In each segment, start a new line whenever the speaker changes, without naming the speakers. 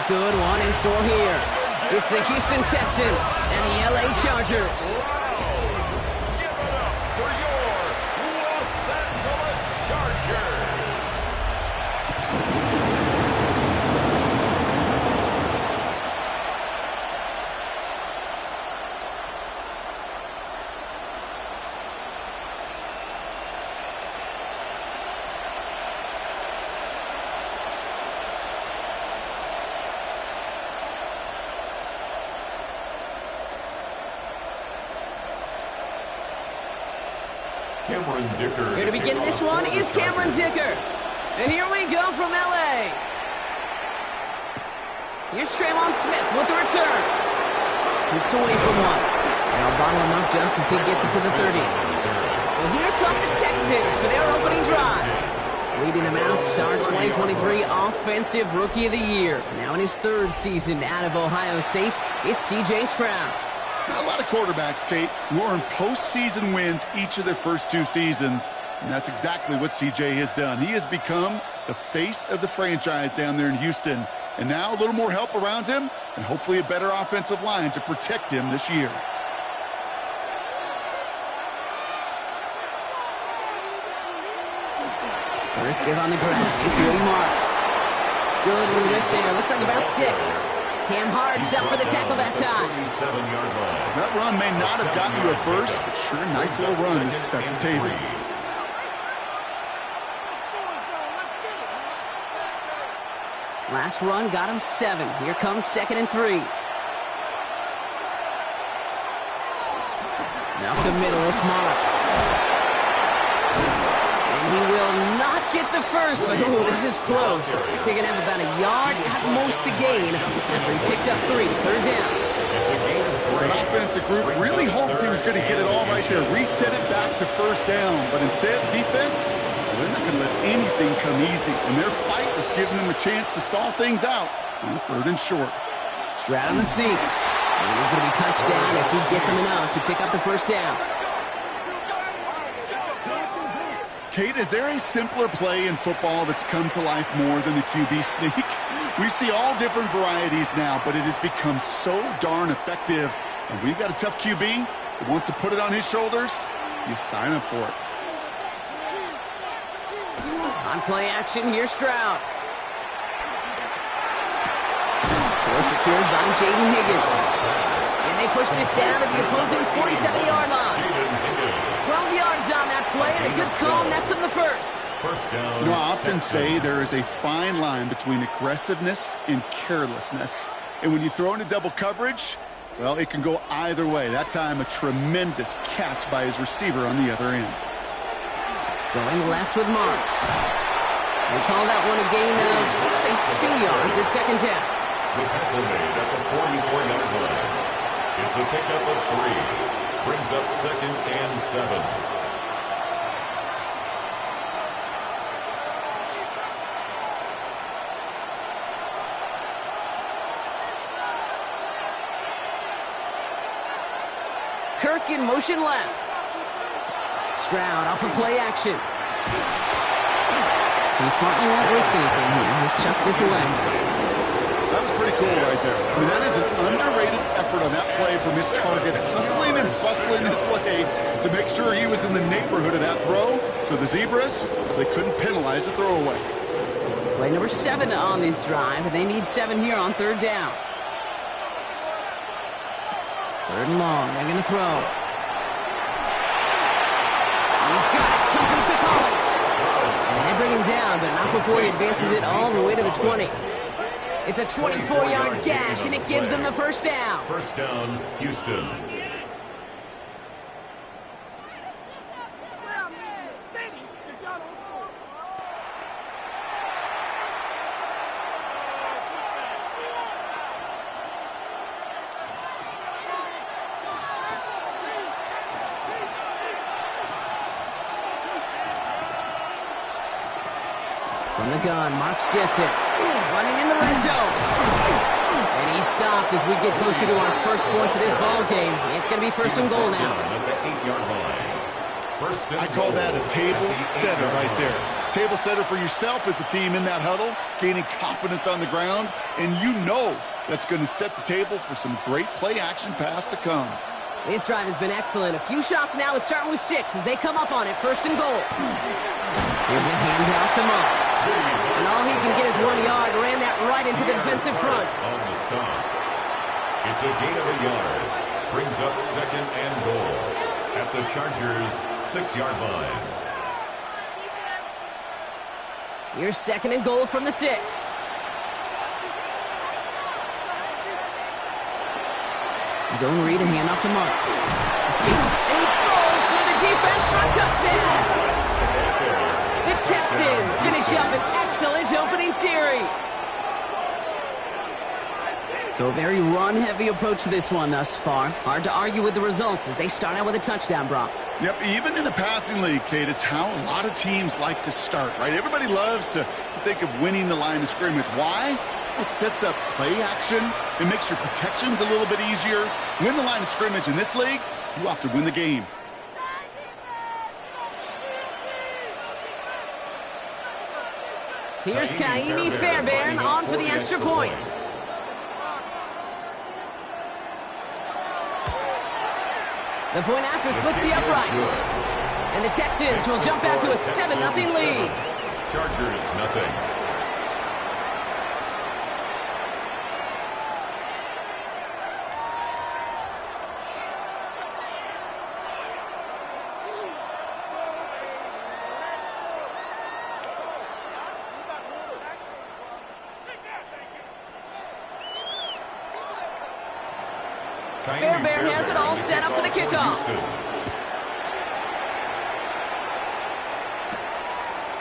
Good one in store here. It's the Houston Texans and the LA Chargers.
Give it up for your Los Angeles Chargers.
Here to begin this one is Cameron Dicker. And here we go from L.A. Here's Trayvon Smith with the return. Tricks away from one. Now bottle him up just as he gets it to the 30. So here come the Texans for their opening drive. Leading them out, our 2023 Offensive Rookie of the Year. Now in his third season out of Ohio State, it's C.J. Stroud.
Not a lot of quarterbacks, Kate, who earn postseason wins each of their first two seasons. And that's exactly what CJ has done. He has become the face of the franchise down there in Houston. And now a little more help around him and hopefully a better offensive line to protect him this year.
First give on the ground. It's Willie Morris. Good little rip there. Looks like about 6. Cam Hart's up for the tackle that time.
That run may not have gotten you a first, but sure, a nice little run to set the table.
Last run got him 7. Here comes 2nd and 3. Now up the middle, it's Morris. And he will not get the first, but ooh, this is close. Looks like they're going to have about a yard at most to gain after he picked up 3. Third down.
The offensive group really hoped he was going to get it all right there, reset it back to first down. But instead, defense, they're not going to let anything come easy. And their fight was giving them a chance to stall things out on 3rd and short.
Stroud on the sneak. And he's going to be touched down as he gets him enough to pick up the first down.
Kate, is there a simpler play in football that's come to life more than the QB sneak? We see all different varieties now, but it has become so darn effective. And we've got a tough QB that wants to put it on his shoulders. You sign up for it.
On play action, here's Stroud. Well secured by Jaden Higgins. And they push this down to the opposing 47-yard line. 12 yards on that play, and a good call nets him the first.
You know, I often say there is a fine line between aggressiveness and carelessness. And when you throw into double coverage, well, it can go either way. That time, a tremendous catch by his receiver on the other end.
Going left with Marks. They call that one a gain of, let's say, 2 yards at second down.
The tackle made at the 44-yard line. It's a pickup of 3. Brings up 2nd and 7.
Kirk in motion left. Stroud off of play action. He's smartly won't risk anything here. He just chucks this away.
That was pretty cool right there. I mean, that is an underrated effort on that play from his target, hustling and bustling his way to make sure he was in the neighborhood of that throw. So the Zebras, they couldn't penalize the throwaway.
Play number 7 on this drive, and they need 7 here on 3rd down. 3rd and long, they're going to throw. He's got it, complete to Collins. And they bring him down, but not before he advances it all the way to the 20. It's a 24-yard gash, and it gives them the first down.
First down, Houston.
From the gun, Marks gets it. Running in the red zone. And he's stopped as we get closer to our first point to this ball game. It's going to be 1st and goal now.
I call that a table setter right there. Table setter for yourself as a team in that huddle, gaining confidence on the ground, and you know that's going to set the table for some great play-action pass to come.
This drive has been excellent. A few shots now. It's starting with 6 as they come up on it. First and goal. Here's a handout to Moss. And all he can get is 1 yard. Ran that right into the defensive front.
On the stop. It's a gain of a yard. Brings up second and goal at the Chargers' 6-yard line.
Here's second and goal from the 6. Zone read, a handoff to Marks. Escape. And he falls through the defense for a touchdown. The Texans finish up an excellent opening series. So a very run-heavy approach to this one thus far. Hard to argue with the results as they start out with a touchdown, Brock.
Yep, even in a passing league, Kate, it's how a lot of teams like to start, right? Everybody loves to think of winning the line of scrimmage. Why? It sets up play action. It makes your protections a little bit easier. Win the line of scrimmage in this league, you have to win the game.
Here's Kaimi Fairbairn on for the extra point. The point after splits the upright. And the Texans will jump out to a 7-0 lead.
Chargers, nothing.
Fairbairn has it all set up for the kickoff.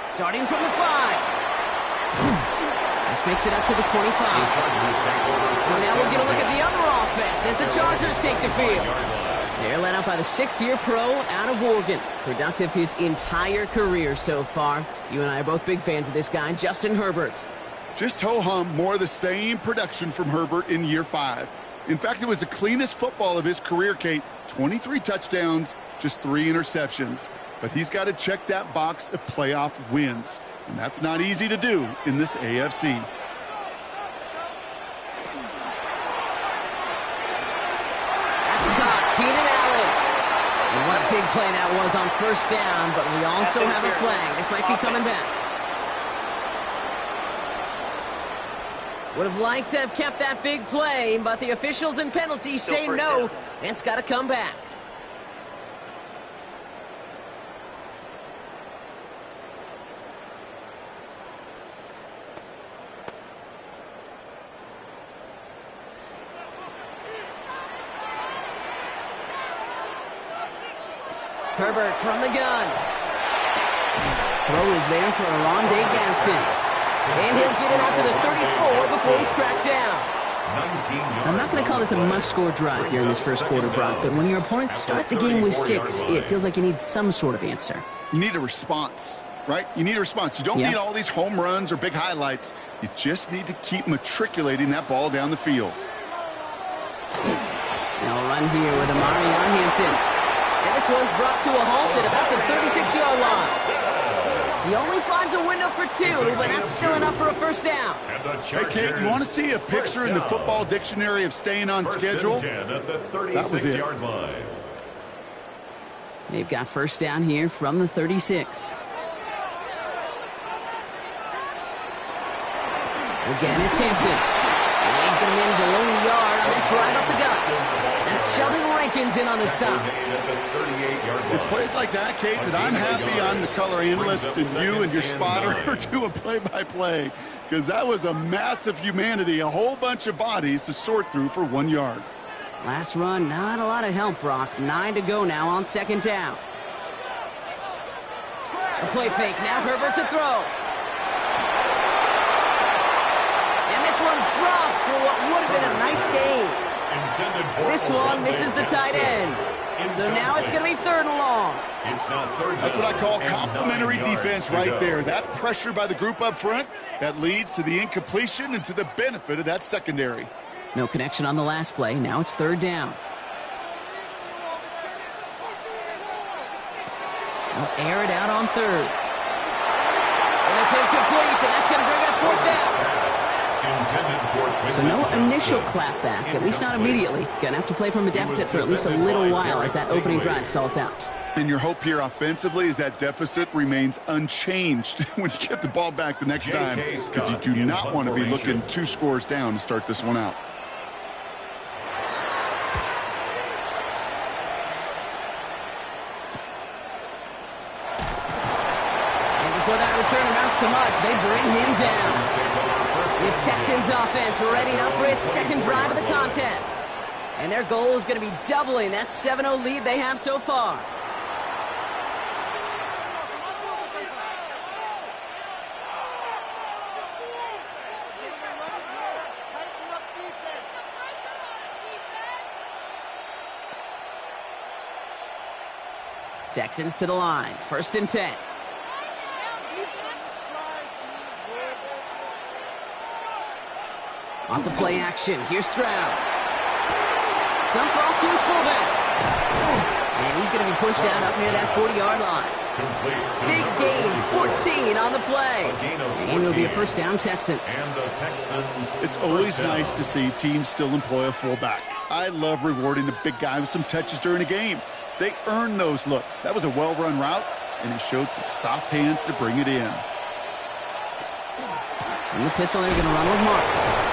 Starting from the 5. This makes it up to the 25. So now we'll get a look at the other offense as the Chargers take the field. They're led out by the 6th-year pro out of Oregon. Productive his entire career so far. You and I are both big fans of this guy, Justin Herbert.
Just ho-hum, more of the same production from Herbert in year 5. In fact, it was the cleanest football of his career, Kate. 23 touchdowns, just 3 interceptions. But he's got to check that box of playoff wins. And that's not easy to do in this AFC.
That's caught. Keenan Allen. And what a big play that was on first down. But we also have a flag. This might be coming back. Would have liked to have kept that big play, but the officials and penalties say no, and it's got to come back. Herbert from the gun. Throw is there for Rondé Ganson. And he'll get it out to the 34 before he's tracked down. I'm not going to call this a must-score drive here in this first quarter, Brock, but when your opponents start the game with 6, it feels like you need some sort of answer.
You need a response, right? You need a response. You don't need all these home runs or big highlights. You just need to keep matriculating that ball down the field.
Now a run here with Amari Hampton. And this one's brought to a halt at about the 36-yard line. He only finds a window for 2, but that's still enough for a first down.
Hey, Kate, you want to see a picture in the football dictionary of staying on schedule? That was it.
They've got first down here from the 36. Again, it's Hampton. And he's going to manage a lone yard on that drive up the gut. That's Sheldon Rankins in on the stop.
It's plays like that, Kate, that I'm happy I'm the color analyst and you and your spotter are doing play-by-play. Because that was a massive humanity, a whole bunch of bodies to sort through for 1 yard.
Last run, not a lot of help, Brock. 9 to go now on second down. A play fake, now Herbert to throw. And this one's dropped for what would have been a nice game. This one misses the tight end. So now it's going to be 3rd and long.
That's what I call complimentary defense right there. That pressure by the group up front, that leads to the incompletion and to the benefit of that secondary.
No connection on the last play. Now it's 3rd down. They'll air it out on 3rd. And it's incomplete, and that's going to bring up fourth down. So no initial clapback, at least not immediately. Going to have to play from a deficit for at least a little while as that opening drive stalls out.
And your hope here offensively is that deficit remains unchanged when you get the ball back the next time, because you do not want to be looking 2 scores down to start this one out.
And before that return amounts to much, they bring him down. This Texans offense readying up for its second drive of the contest. And their goal is going to be doubling that 7-0 lead they have so far. Texans to the line, 1st and 10. Off the play action, here's Stroud. Dump off to his fullback. And he's going to be pushed down up near that 40-yard line. Big gain, 14 on the play. And it'll be a first down, Texans.
It's always nice to see teams still employ a fullback. I love rewarding a big guy with some touches during a game. They earn those looks. That was a well-run route, and he showed some soft hands to bring it in.
In the pistol, they're going to run with Marks.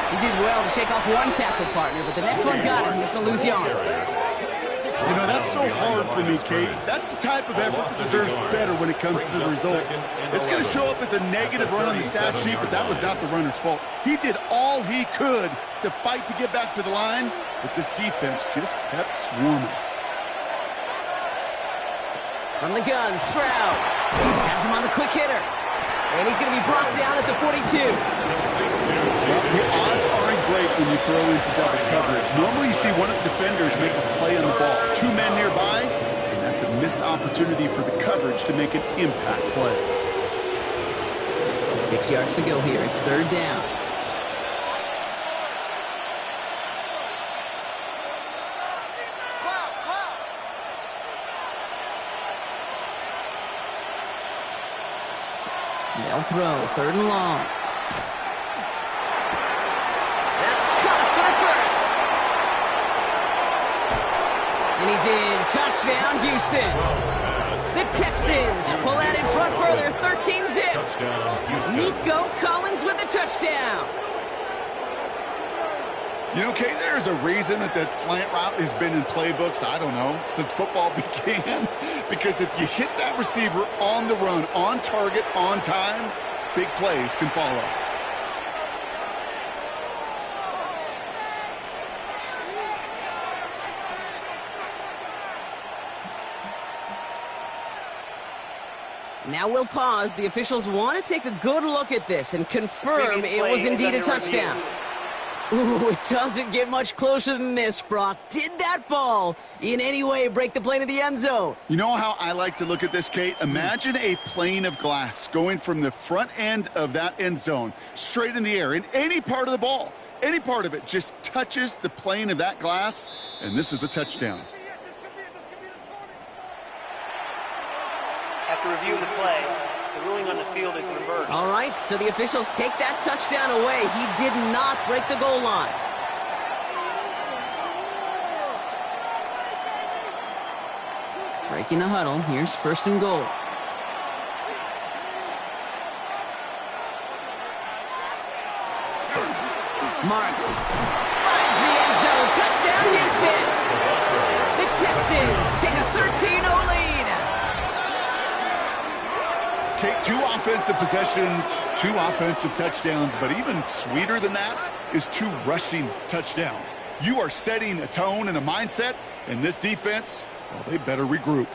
He did well to shake off one tackle partner, but the next one got him. He's going to lose yards.
You know, that's so hard for me, Kate. That's the type of effort that deserves better when it comes to the results. It's going to show up as a negative run on the stat sheet, but that was not the runner's fault. He did all he could to fight to get back to the line, but this defense just kept swarming.
From the gun, Stroud has him on the quick hitter. And he's going to be brought down at the 42.
Well, the odds aren't great when you throw into double coverage. Normally you see one of the defenders make a play on the ball. 2 men nearby, and that's a missed opportunity for the coverage to make an impact play.
6 yards to go here. It's 3rd down. They'll throw, 3rd and long. That's caught for the first. And he's in. Touchdown, Houston. The Texans pull out in front further, 13-zip. Nico Collins with the touchdown.
You know, Kate, there's a reason that slant route has been in playbooks, I don't know, since football began. Because if you hit that receiver on the run, on target, on time, big plays can follow.
Now we'll pause. The officials want to take a good look at this and confirm it was indeed a touchdown. Ooh, it doesn't get much closer than this, Brock. Did that ball in any way break the plane of the end zone?
You know how I like to look at this, Kate? Imagine a plane of glass going from the front end of that end zone straight in the air, and any part of the ball, any part of it just touches the plane of that glass, and this is a touchdown.
After reviewing the play, the ruling on the field is reversed.
All right, so the officials take that touchdown away. He did not break the goal line. Breaking the huddle. Here's 1st and goal. Marks finds the end zone. Touchdown, Houston. The Texans take a 13-0 lead.
Kate, 2 offensive possessions, 2 offensive touchdowns, but even sweeter than that is 2 rushing touchdowns. You are setting a tone and a mindset, and this defense, well, they better regroup.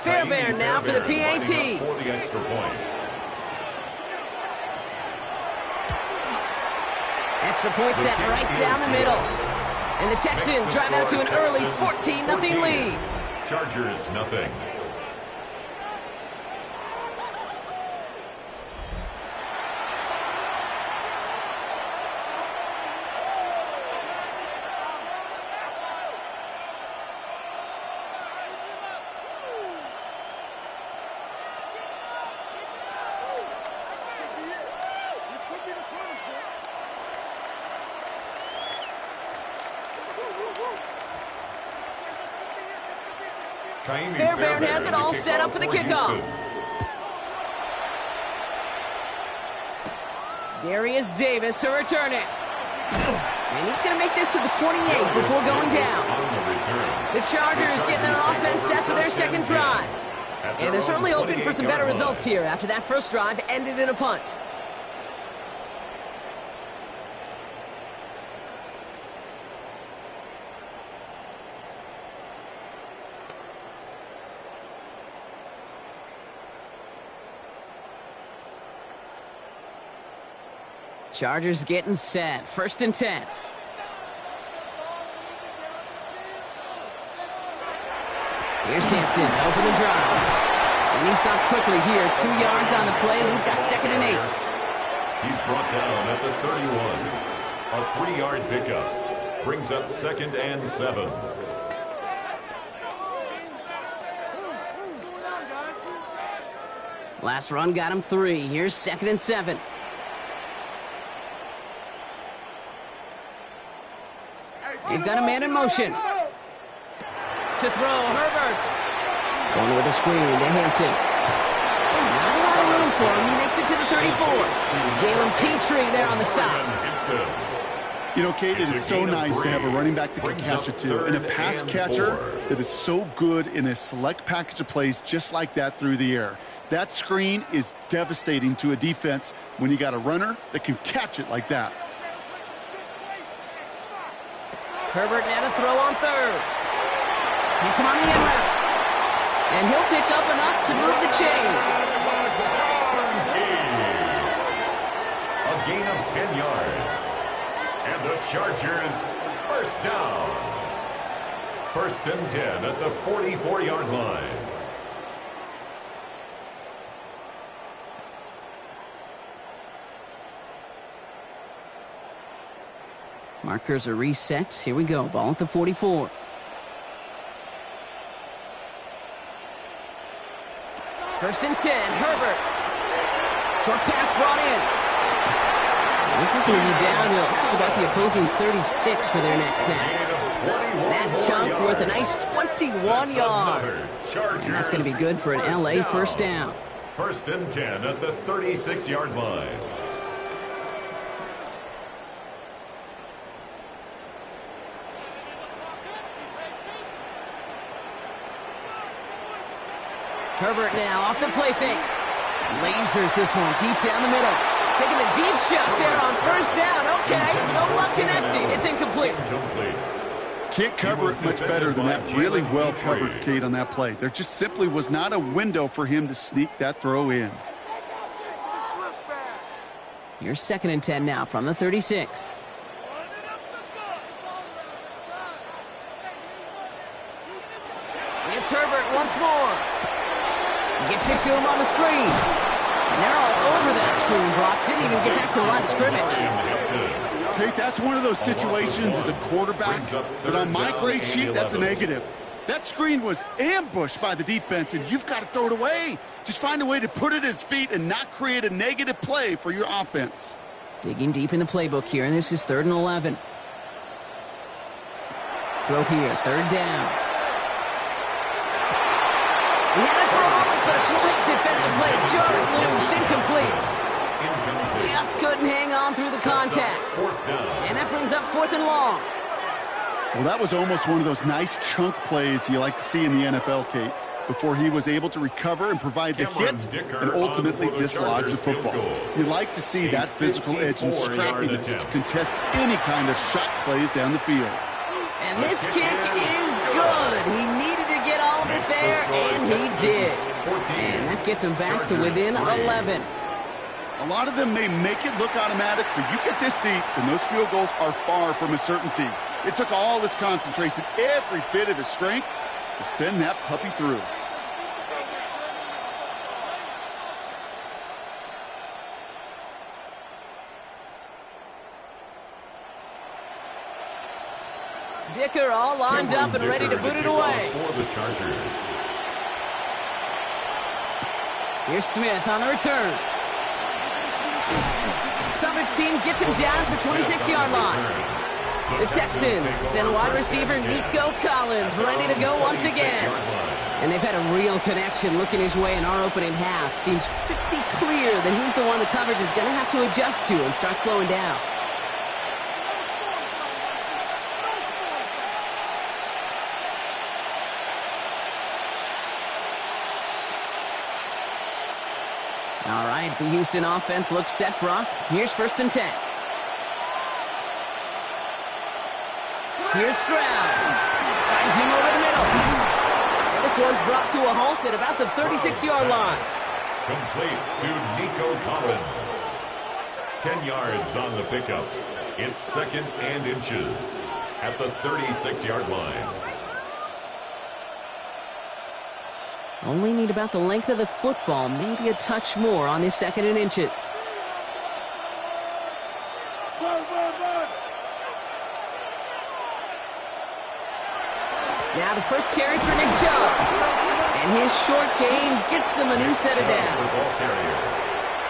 Fairbairn now for the PAT.
For the extra point.
Extra point set right down the middle. And the Texans drive out to an early 14-0 lead.
Chargers, nothing.
Fairbairn has it all set up for the kickoff. Darius Davis to return it. And he's going to make this to the 28 before going down. The Chargers getting their offense set for their second drive. And they're certainly hoping for some better results here after that first drive ended in a punt. Chargers getting set. 1st and 10. Here's Hampton, open the drive. And he stopped quickly here. 2 yards on the play, and we've got 2nd and 8.
He's brought down at the 31. A 3-yard pickup. Brings up 2nd and 7.
Last run got him 3. Here's 2nd and 7. They've got a man in motion. To throw, Herbert. Going with a screen to Hampton. Not a lot of room for him. He makes it to the 34. Galen Petrie there on the stop.
You know, Kate, it is so nice to have a running back that can catch it too, and a pass catcher that is so good in a select package of plays just like that through the air. That screen is devastating to a defense when you got a runner that can catch it like that.
Herbert now to throw on 3rd. Hits him on the end route. And he'll pick up enough to move the chains.
A gain of 10 yards. And the Chargers first down. 1st and 10 at the 44-yard line.
Markers are reset. Here we go. Ball at the 44. First and 10. Herbert. Short pass brought in. This is going to be downhill. Looks like about the opposing 36 for their next snap. That chunk worth a nice 21 yards. And that's going to be good for an LA first down.
1st and 10 at the 36-yard line.
Herbert now off the play fake. Lasers this one deep down the middle. Taking a deep shot there on 1st down. Okay, no luck connecting. It's incomplete.
Can't cover it much better than that. Really well covered, Kate, on that play. There just simply was not a window for him to sneak that throw in.
Here's 2nd and 10 now from the 36. It's Herbert once more. Gets it to him on the screen. And they're all over that screen, Brock. Didn't even get back to the line of scrimmage.
Kate, that's one of those situations as a quarterback, but on my grade sheet, that's a negative. That screen was ambushed by the defense, and you've got to throw it away. Just find a way to put it at his feet and not create a negative play for your offense.
Digging deep in the playbook here, and this is 3rd and 11. Throw here, 3rd down. He had it for a moment, but a great defensive play. Jarred loose, incomplete. Just couldn't hang on through the contact. And that brings up 4th and long.
Well, that was almost one of those nice chunk plays you like to see in the NFL, Kate, before he was able to recover and provide the hit and ultimately dislodge the football. You like to see that physical edge and scrappiness to contest any kind of shot plays down the field.
And this kick is good. He needed to get all of it there, and he did. And that gets him back to within 11.
A lot of them may make it look automatic, but you get this deep, and those field goals are far from a certainty. It took all his concentration, every bit of his strength, to send that puppy through.
Dicker all lined up and ready to boot it away.
For the Chargers.
Here's Smith on the return. Coverage team gets him down at the 26-yard line. The Texans send wide receiver Nico Collins ready to go once again. And they've had a real connection looking his way in our opening half. Seems pretty clear that he's the one the coverage is going to have to adjust to and start slowing down. All right, the Houston offense looks set, Brock. Here's 1st and 10. Here's Stroud. Finds him over the middle. And this one's brought to a halt at about the 36-yard line.
Complete to Nico Collins. 10 yards on the pickup. It's 2nd and inches at the 36-yard line.
Only need about the length of the football, maybe a touch more on his 2nd and inches. Now the first carry for Nick Chubb. And his short gain gets them a new set of downs.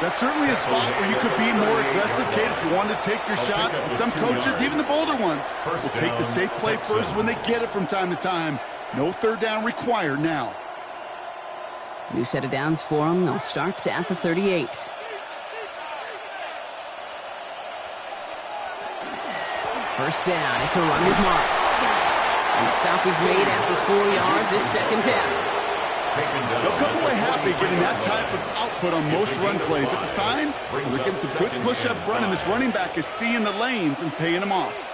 That's certainly a spot where you could be more aggressive, Kate, if you wanted to take your shots. But some coaches, even the bolder ones, will take the safe play first when they get it from time to time. No 3rd down required now.
New set of downs for them. They'll start at the 38. First down. It's a run with Marks. And the stop is made after 4 yards. It's 2nd down.
They'll come away happy getting that type of output on most run plays. It's a sign they're getting some good push up front, and this running back is seeing the lanes and paying them off.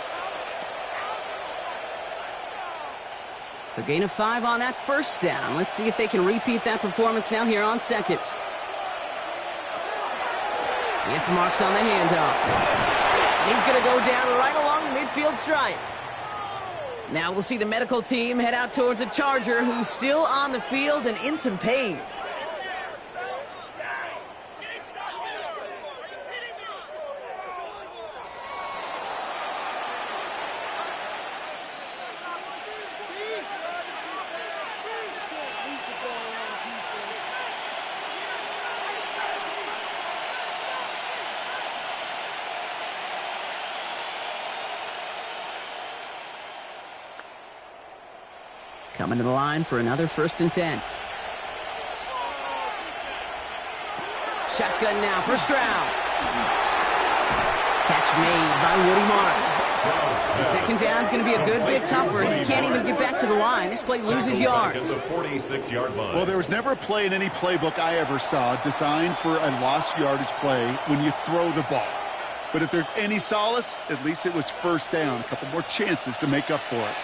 So gain of 5 on that first down. Let's see if they can repeat that performance now here on 2nd. It's Marks on the handoff. And he's going to go down right along the midfield stripe. Now we'll see the medical team head out towards a Charger who's still on the field and in some pain. Coming to the line for another 1st and 10. Shotgun now for Stroud. Catch made by Woody Marks. And 2nd down is going to be a good bit tougher. He can't even get back to the line. This play loses yards.
Well, there was never a play in any playbook I ever saw designed for a lost yardage play when you throw the ball. But if there's any solace, at least it was 1st down. A couple more chances to make up for it.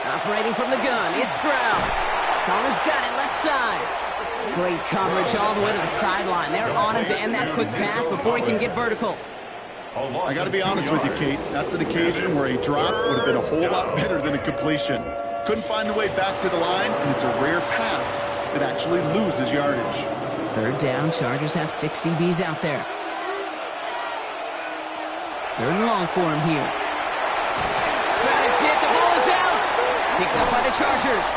Operating from the gun, it's Stroud. Collins got it left side. Great coverage all the way to the sideline. They're on him to end that quick pass before he can get vertical.
I got to be honest with you, Kate. That's an occasion where a drop would have been a whole lot better than a completion. Couldn't find the way back to the line, and it's a rare pass that actually loses yardage.
3rd down, Chargers have 6 DBs out there. 3rd and long for him here. Travis hit, the ball is out. Picked up by the Chargers.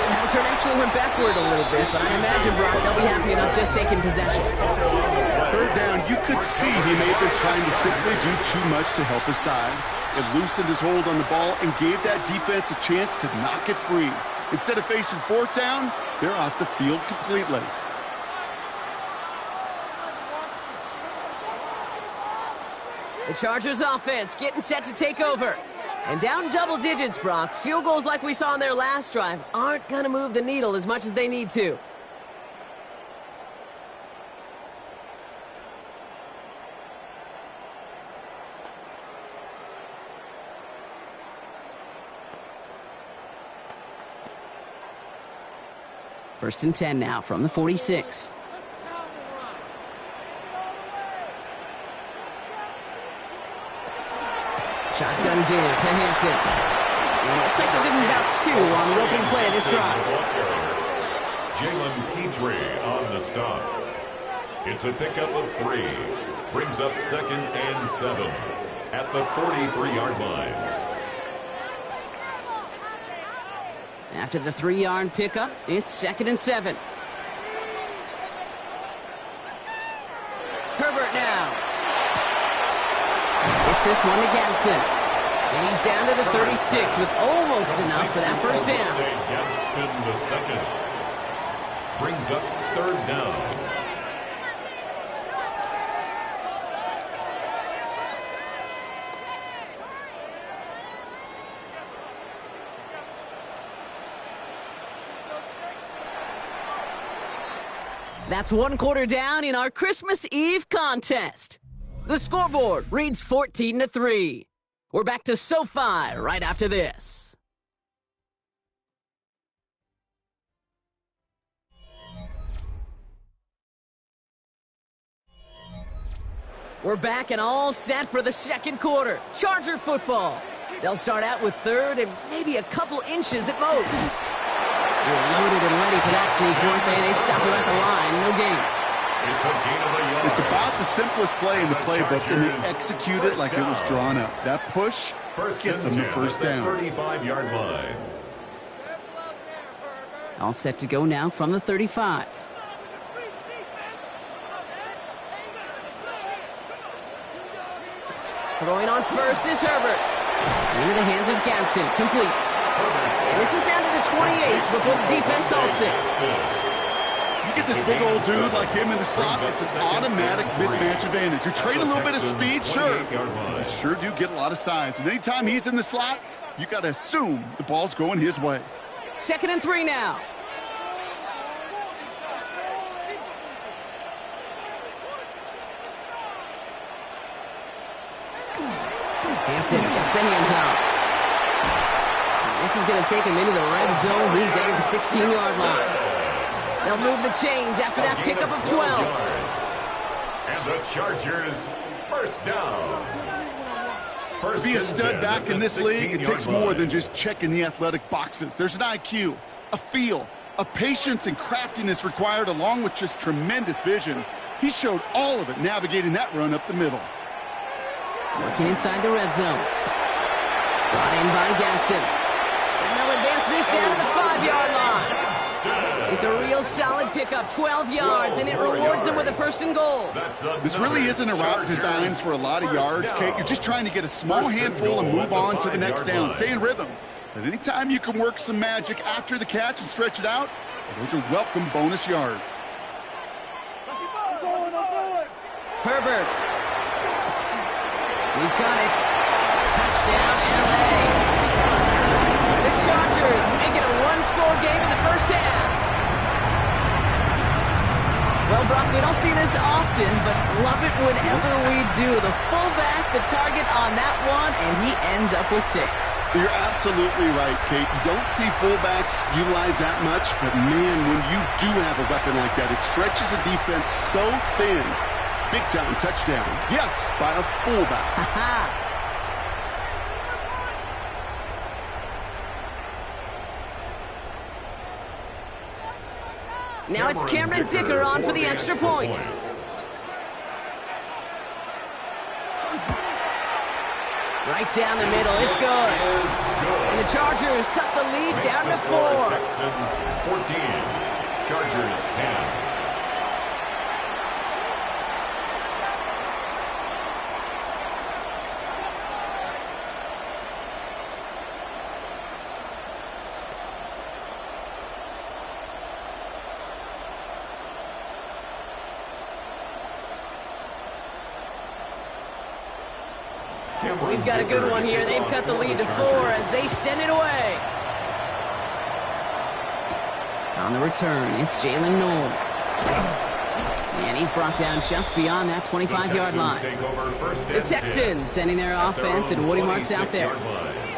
That return actually went backward a little bit, but I imagine, Brock, they'll be happy enough just taking possession.
3rd down, you could see he may have been trying to simply do too much to help his side. It loosened his hold on the ball and gave that defense a chance to knock it free. Instead of facing 4th down, they're off the field completely.
The Chargers offense getting set to take over. And down double digits, Brock. Field goals like we saw on their last drive aren't going to move the needle as much as they need to. First and 10 now from the 46. Shotgun give to Hampton. And it looks like they'll give him about 2 on the opening play of this drive.
Jalen Petrie on the stop. It's a pickup of 3. Brings up 2nd and 7 at the 43-yard line.
After the 3-yard pickup, it's 2nd and 7. Gets this one to Gadsden. And he's down to the 36 with almost enough for that first down.
Gadsden the second. Brings up third down.
That's one quarter down in our Christmas Eve contest. The scoreboard reads 14-3. We're back to SoFi right after this. We're back and all set for the second quarter. Charger football. They'll start out with third and maybe a couple inches at most. They're loaded and ready for that sneak, weren't they? They stop him at the line. No gain.
It's a gain of a yard.
It's about the simplest play in the playbook, and they execute it like it was drawn up. That push gets them the first down.
35-yard line.
All set to go now from the 35. Throwing on first is Herbert. Into the hands of Gadsden. Complete. And this is down to the 28 before the defense halts it.
You get this big old dude like him in the slot, it's an automatic mismatch advantage. You're trading a little bit of speed, sure. You sure do get a lot of size. And anytime he's in the slot, you got to assume the ball's going his way.
2nd and 3 now. Hampton gets the hands out. This is going to take him into the red zone. He's down at the 16-yard line. They'll move the chains after that pickup of 12.
And the Chargers first down.
To be a stud back in this league, it takes more than just checking the athletic boxes. There's an IQ, a feel, a patience and craftiness required along with just tremendous vision. He showed all of it navigating that run up the middle.
Working inside the red zone. Brought in by Gadsden. And they'll advance this down to the 5-yard line. It's a real solid pickup, 12 yards, and it rewards them with a first and goal.
This really isn't a route designed for a lot of yards, Kate. You're just trying to get a small handful and move on to the next down. Stay in rhythm. But anytime you can work some magic after the catch and stretch it out, those are welcome bonus yards.
Herbert. He's got it. Touchdown, L.A. The Chargers make it a one-score game in the first half. Well, Brock, we don't see this often, but love it whenever we do. The fullback, the target on that one, and he ends up with 6.
You're absolutely right, Kate. You don't see fullbacks utilize that much, but man, when you do have a weapon like that, it stretches a defense so thin. Big-time touchdown. Yes, by a fullback.
Now it's Cameron Dicker on for the extra point. Right down the middle, it's good. And the Chargers cut the lead down to 4.
Texans 14, Chargers 10.
We've got a good one here. They've cut the lead to 4 as they send it away. On the return, it's Jalen Noel. And he's brought down just beyond that 25-yard line. The Texans sending their offense, and Woody Marks out there.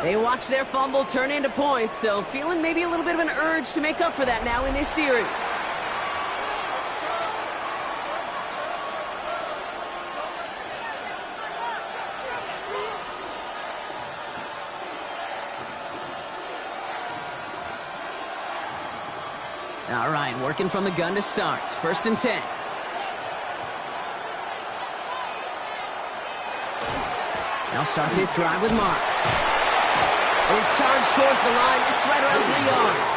They watch their fumble turn into points, so feeling maybe a little bit of an urge to make up for that now in this series. All right, working from the gun to start. 1st and 10. They'll start this drive with Marks. His charge towards the line. It's right around 3 yards.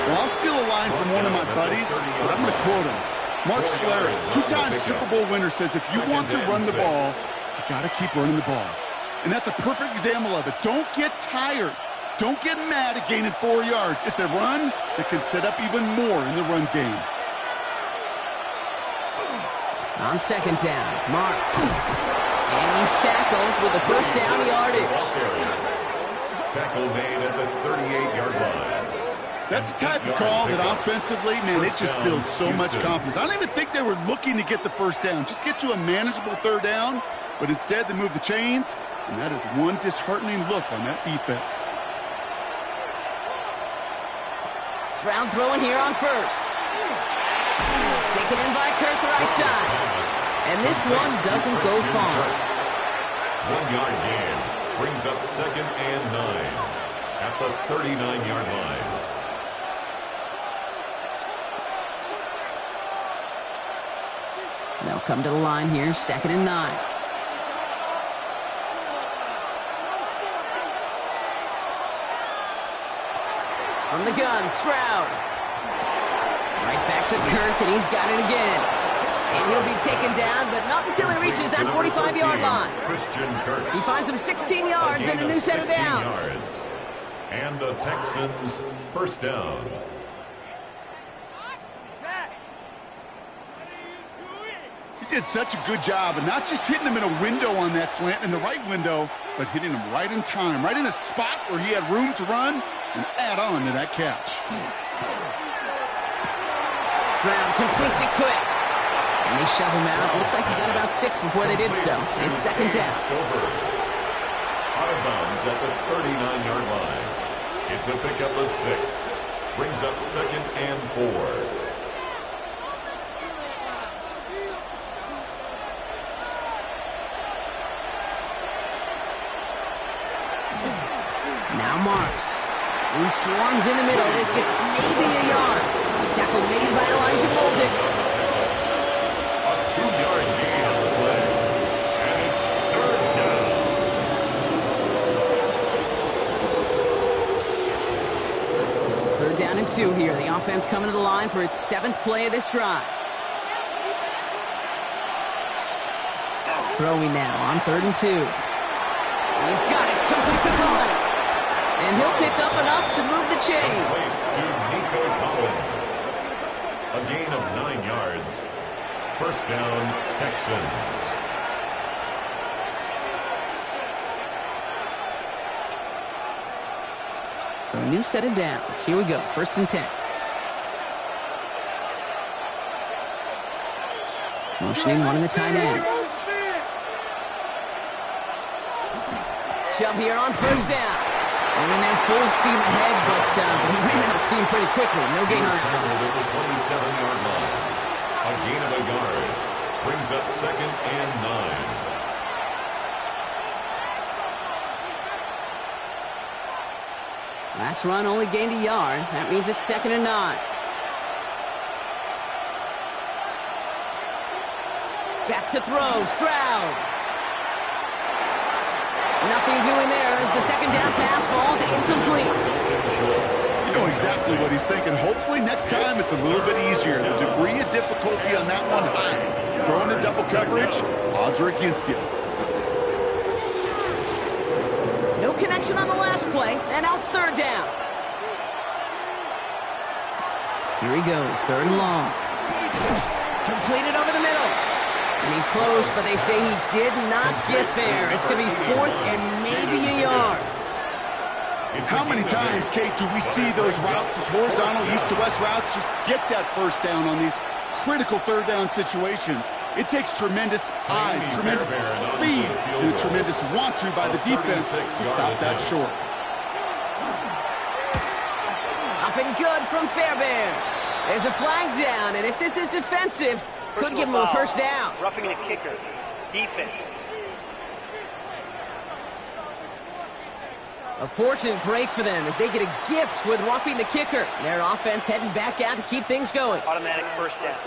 Well, I'll steal a line from one of my buddies, but I'm going to quote him. Mark Schlereth, 2-time Super Bowl winner, says if you want to run the ball, You got to keep running the ball. And that's a perfect example of it. Don't get tired. Don't get mad at gaining 4 yards. It's a run that can set up even more in the run game.
On second down, Marks. And he's tackled with a first down yardage.
Tackle made at the 38-yard line.
That's the type of call that offensively, man, it just builds so much confidence. I don't even think they were looking to get the first down. Just get to a manageable third down, but instead they move the chains, and that is one disheartening look on that defense.
Stroud throwing here on first. Taken in by Kirk right side. And this one doesn't go far.
1 yard gain brings up 2nd and 9 at the 39-yard line.
They'll come to the line here, 2nd and 9. From the gun, Stroud. Right back to Kirk, and he's got it again. And he'll be taken down, but not until he reaches that 45-yard line. He finds him 16 yards and a new set of downs.
And the Texans first down.
He did such a good job of not just hitting him in a window on that slant, in the right window, but hitting him right in time, right in a spot where he had room to run and add on to that catch.
Stroud completes it quick. And they shove him out. Looks like he got about 6 before they did so. It's second down.
Out of bounds at the 39-yard line. It's a pickup of 6. Brings up 2nd and 4.
Now Marks, who swarms in the middle. This gets maybe a yard. Tackle made by Elijah Bolden.
A 2-yard gain on the play. And it's 3rd down.
3rd down and 2 here. The offense coming to the line for its 7th play of this drive. Throwing now on 3rd and 2. He's got it. Complete to Collins. And he'll pick up enough to move the chains.
To Nico Collins. A gain of 9 yards. First down, Texans.
So a new set of downs. Here we go. 1st and 10. Motioning one of the tight ends. Shove here on 1st down. Running there full steam ahead, but he ran out of steam pretty quickly. No gain on it.
At the 27-yard line. A gain of a yard. Brings up 2nd and 9.
Last run only gained a yard. That means it's 2nd and 9. Back to throw. Stroud. Nothing doing there as the 2nd down pass falls incomplete.
You know exactly what he's thinking. Hopefully next time it's a little bit easier. The degree of difficulty on that one high. Throwing a double coverage, odds are against you.
No connection on the last play, and now it's 3rd down. Here he goes, 3rd and long. Completed over the middle. And he's close, but they say he did not get there. It's going to be 4th and maybe a yard.
How many times, Kate, do we see those routes, those horizontal east-to-west routes, just get that first down on these critical 3rd down situations? It takes tremendous eyes, tremendous speed, and a tremendous want-to by the defense to stop that short.
Up and good from Fairbairn. There's a flag down, and if this is defensive, could give him a 1st down.
Roughing the kicker. Defense.
A fortunate break for them as they get a gift with roughing the kicker. Their offense heading back out to keep things going.
Automatic 1st down.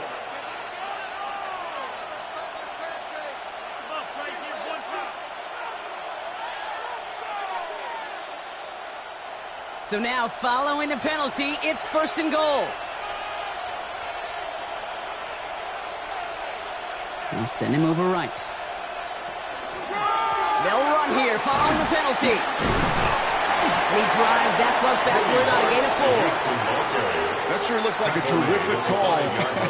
So now, following the penalty, it's 1st and goal. They'll send him over right. They'll run here following the penalty. And he drives that puck backward on a gain of 4.
That sure looks like a terrific call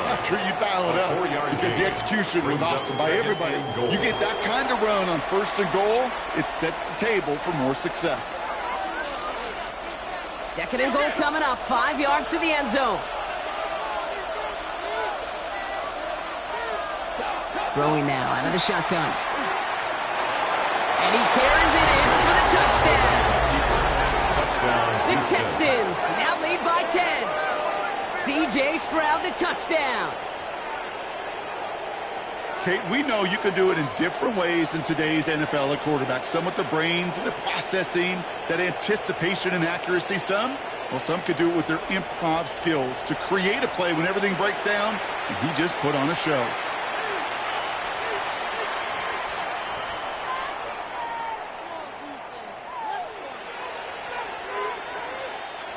after you dial it up, because the execution was awesome by everybody. You get that kind of run on 1st and goal, it sets the table for more success.
2nd and goal coming up, 5 yards to the end zone. Throwing now out of the shotgun. And he carries it in for the touchdown. The Texans now lead by 10. C.J. Stroud, the touchdown.
Kate, we know you can do it in different ways in today's NFL at quarterback. Some with the brains and the processing, that anticipation and accuracy. Some could do it with their improv skills to create a play when everything breaks down, and he just put on a show.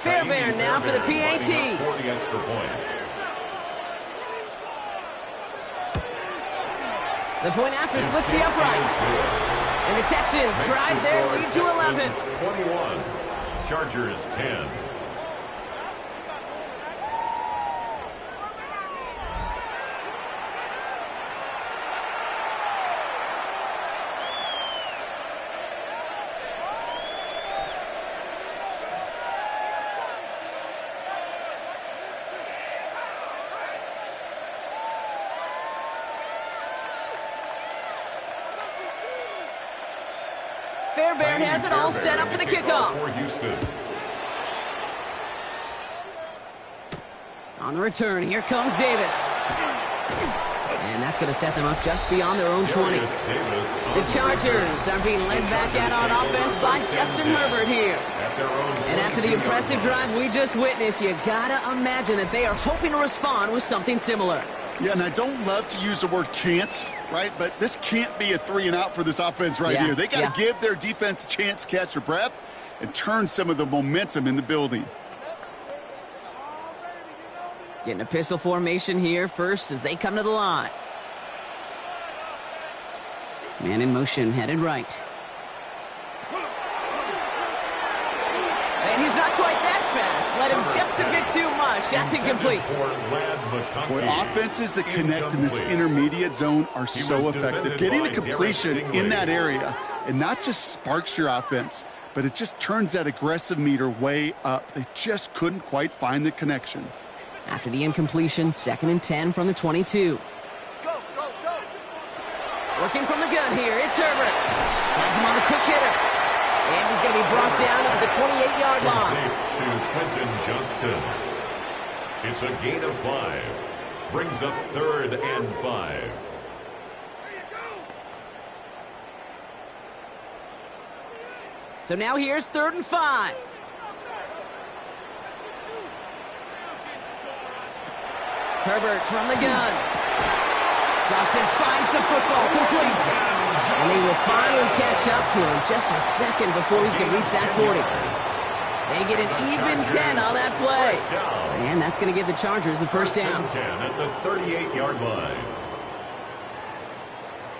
Fairbairn now for the PAT.
For the extra point.
The point after splits the uprights. And the Texans drive their lead to 11.
21. Chargers 10.
Fairbairn has it all set up for the kickoff.
For Houston.
On the return, here comes Davis. And that's going to set them up just beyond their own 20. The Chargers are being led back out on offense by Justin Herbert here. And after the impressive drive we just witnessed, you got to imagine that they are hoping to respond with something similar.
Yeah, and I don't love to use the word can't, right? But this can't be a 3-and-out for this offense here. They got to give their defense a chance to catch their breath and turn some of the momentum in the building.
Getting a pistol formation here first as they come to the line. Man in motion, headed right. And he's not quite that fast. Let him just a bit too much. That's incomplete.
Boy, offenses that connect in this intermediate zone are so effective. Getting a completion in that area, and not just sparks your offense, but it just turns that aggressive meter way up. They just couldn't quite find the connection.
After the incompletion, 2nd and 10 from the 22. Working from the gun here, it's Herbert. Has him on the quick hitter. And he's going to be brought down at the 28-yard line.
To Quentin Johnston. It's a gain of 5. Brings up 3rd and 5.
So now here's 3rd and 5. Herbert from the gun. Johnson finds the football, complete. And they will finally catch up to him just a second before he can reach that 40. They get an even 10 on that play. And that's going to give the Chargers the first down.
10 at the 38-yard line.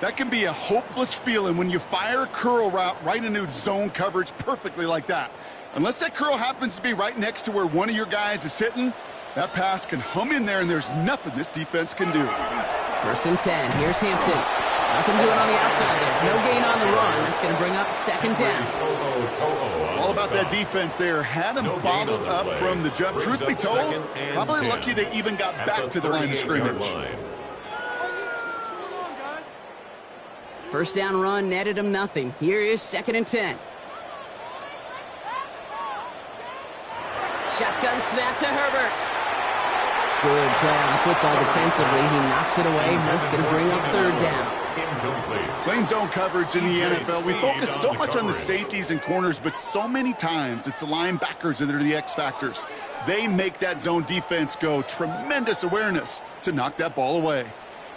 That can be a hopeless feeling when you fire a curl route right into zone coverage perfectly like that. Unless that curl happens to be right next to where one of your guys is sitting, that pass can hum in there, and there's nothing this defense can do.
1st and 10. Here's Hampton. Nothing doing on the outside there. No gain on the run. That's going to bring up 2nd down.
All about that defense there. Had them bottled up from the jump. Truth be told, probably lucky they even got back to the line of scrimmage.
1st down run netted him nothing. Here is 2nd and 10. Shotgun snap to Herbert. Good play on the football defensively. He knocks it away. That's going to bring up 3rd down.
Playing zone coverage in the NFL, we focus so much on the safeties and corners, but so many times it's the linebackers that are the X factors. They make that zone defense go. Tremendous awareness to knock that ball away.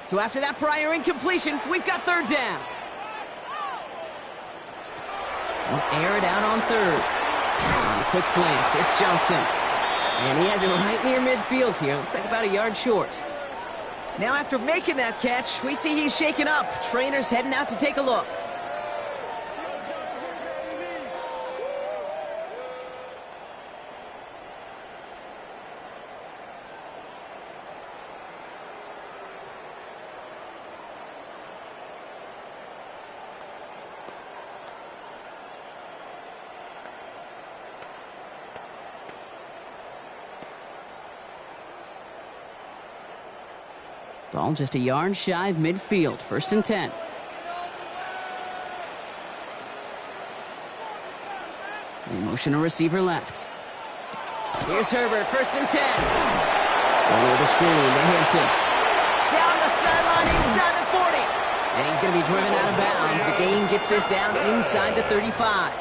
So after that prior incompletion, we've got 3rd down. We'll air it out on 3rd. On the quick slants, it's Johnson. And he has it right near midfield here. Looks like about a yard short. Now after making that catch, we see he's shaken up. Trainer's heading out to take a look. Ball just a yard shy of midfield. 1st and 10. They motion a receiver left. Here's Herbert, 1st and 10. Going with the screen to Hampton. Down the sideline inside the 40. And he's going to be driven out of bounds. The gain gets this down inside the 35.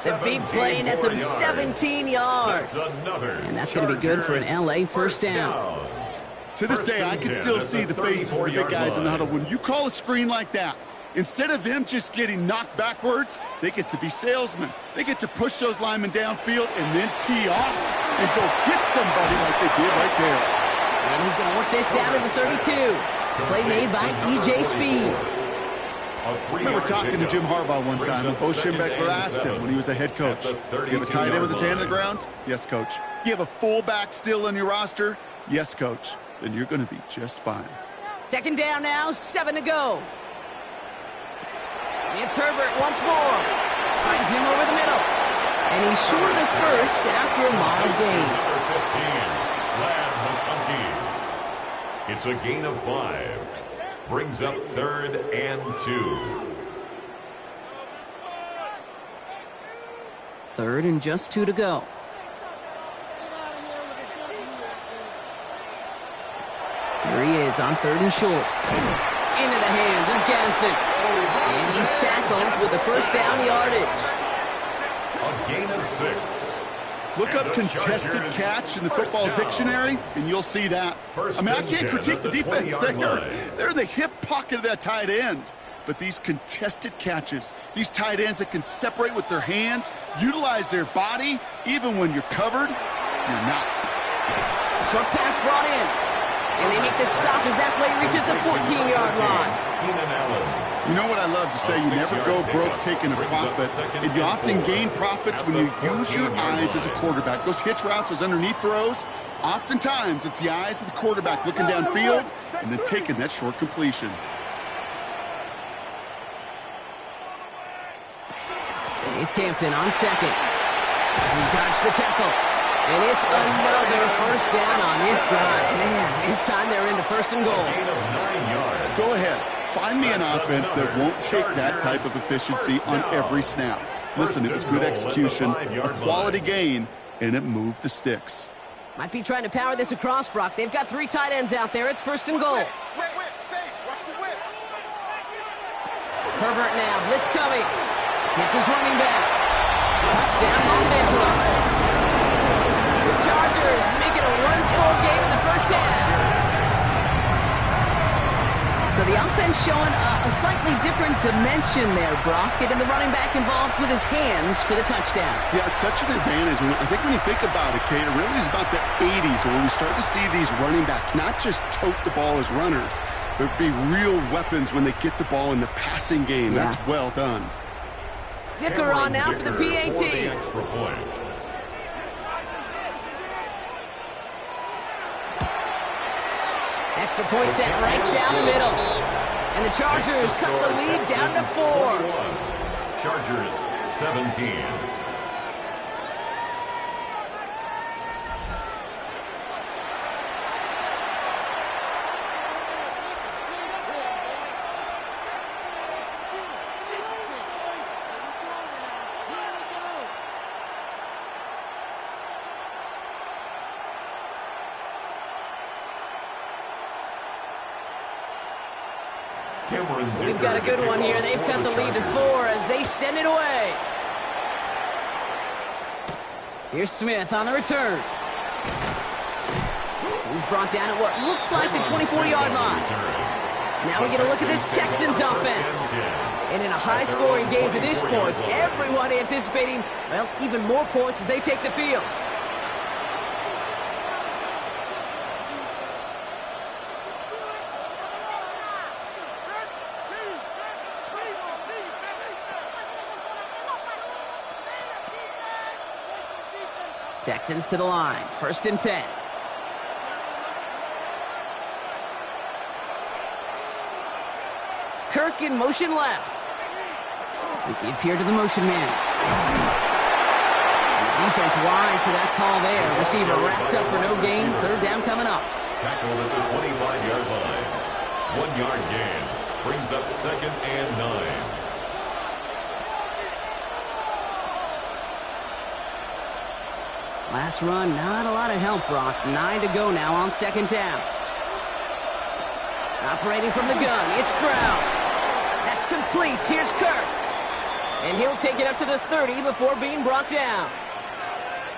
The big play nets him 17 yards. And that's going to be good for an LA first down.
To this day, I can still see the faces of the big guys in the huddle. When you call a screen like that, instead of them just getting knocked backwards, they get to be salesmen. They get to push those linemen downfield and then tee off and go hit somebody like they did right there.
And he's going to work this down to the 32. Play made by E.J. Speed.
I remember talking to Jim Harbaugh one time, and Bo Schembechler asked him when he was a head coach, "Do you have a tight end with his hand on the ground?" "Yes, coach." "Do you have a fullback still on your roster?" "Yes, coach." "Then you're going to be just fine."
2nd down now, 7 to go. It's Herbert once more. Finds him over the middle. And he's short of the first after a mild gain.
It's a gain of 5. Brings up 3rd and 2.
3rd and just 2 to go. Here he is on 3rd and short. Into the hands of Ganson. And he's tackled with a 1st down yardage.
A gain of 6.
Look up contested catch in the football dictionary, and you'll see that. I mean, I can't critique the defense. They're in the hip pocket of that tight end. But these contested catches, these tight ends that can separate with their hands, utilize their body, even when you're covered, you're not.
Short pass brought in. And they make the stop as that play reaches the 14-yard line.
You know what I love to say? You never go broke taking a profit, and you often gain profits when you use your eyes as a quarterback. Those hitch routes, those underneath throws, oftentimes it's the eyes of the quarterback looking downfield and then taking that short completion.
It's Hampton on 2nd. He dodged the tackle. And it's another 1st down on this drive. Man, this time they're into 1st and goal.
Go ahead. Find me an offense that won't take that type of efficiency on every snap. Listen, it was good execution, a quality gain, and it moved the sticks.
Might be trying to power this across, Brock. They've got 3 tight ends out there. It's 1st and goal. Herbert now. Blitz coming. Hits his running back. Touchdown, Los Angeles. The Chargers make it a one-score game in the 1st half. So the offense showing a slightly different dimension there, Brock. Getting the running back involved with his hands for the touchdown.
Yeah, such an advantage. I think when you think about it, Kate, it really is about the 80s where we start to see these running backs not just tote the ball as runners, but be real weapons when they get the ball in the passing game. Yeah. That's well done.
Dicker on now for the PAT.
For the extra point.
Extra point set right down the middle. And the Chargers cut the lead down to 4.
Chargers 17.
We've got a good one here. They've cut the lead to 4 as they send it away. Here's Smith on the return. He's brought down at what looks like the 24-yard line. Now we get a look at this Texans offense. And in a high-scoring game to this point, everyone anticipating, well, even more points as they take the field. Texans to the line. 1st and 10. Kirk in motion left. We give here to the motion man. The defense wise to that call there. Receiver wrapped up for no gain. 3rd down coming up.
tackled at the 25-yard line. 1-yard gain brings up 2nd and 9.
Last run, not a lot of help, Brock. 9 to go now on 2nd down. Operating from the gun, it's Stroud. That's complete. Here's Kirk. And he'll take it up to the 30 before being brought down.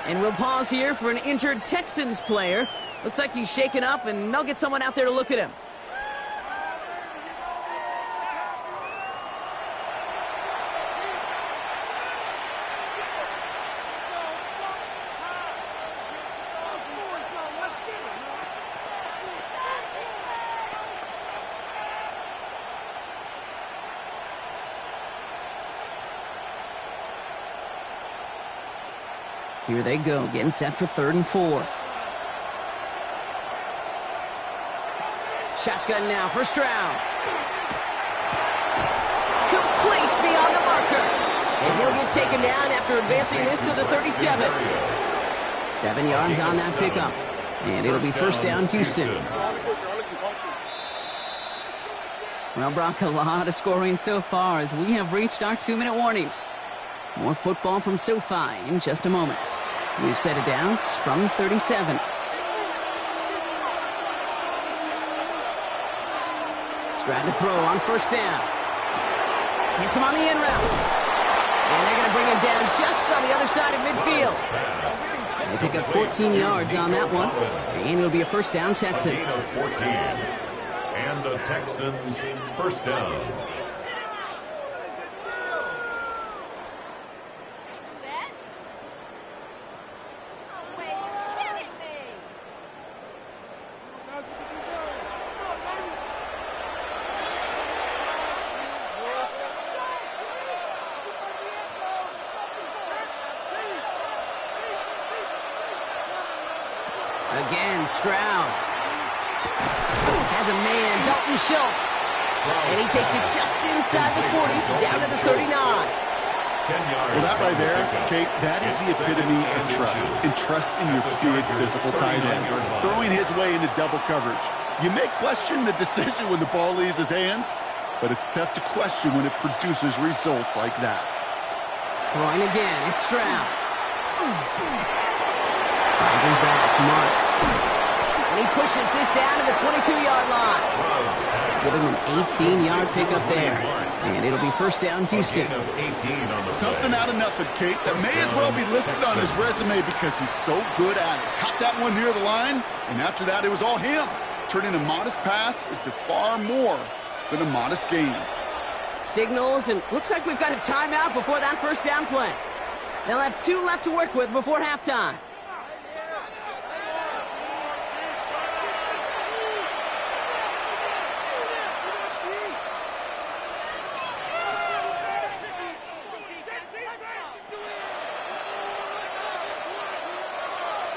And we'll pause here for an injured Texans player. Looks like he's shaken up, and they'll get someone out there to look at him. Here they go, getting set for 3rd and 4. Shotgun now for Stroud. Complete beyond the marker. And he'll get taken down after advancing this to the 37. 7 yards on that pickup. And it'll be 1st down, Houston. Well, Brock, a lot of scoring so far as we have reached our 2-minute warning. More football from SoFi in just a moment. We've set it down from 37. Stroud to throw on 1st down. Hits him on the in route. And they're going to bring him down just on the other side of midfield. They pick up 14 yards on that one. And it'll be a 1st down, Texans.
14. And the Texans 1st down.
Again, Stroud has a man, Dalton Schultz, and he takes it just inside the 40, down to the 39.
10 yards.
Well, that right there, Kate, that is the epitome of trust. And trust in your big physical tight end. Throwing his way into double coverage. You may question the decision when the ball leaves his hands, but it's tough to question when it produces results like that.
Throwing again, it's Stroud. Finds his back, marks. And he pushes this down to the 22-yard line. Give him an 18-yard pickup there. And it'll be 1st down, Houston.
Something out of nothing, Kate. That may as well be listed on his resume because he's so good at it. Caught that one near the line, and after that, it was all him. Turning a modest pass into far more than a modest gain.
Signals, and looks like we've got a timeout before that 1st down play. They'll have 2 left to work with before halftime.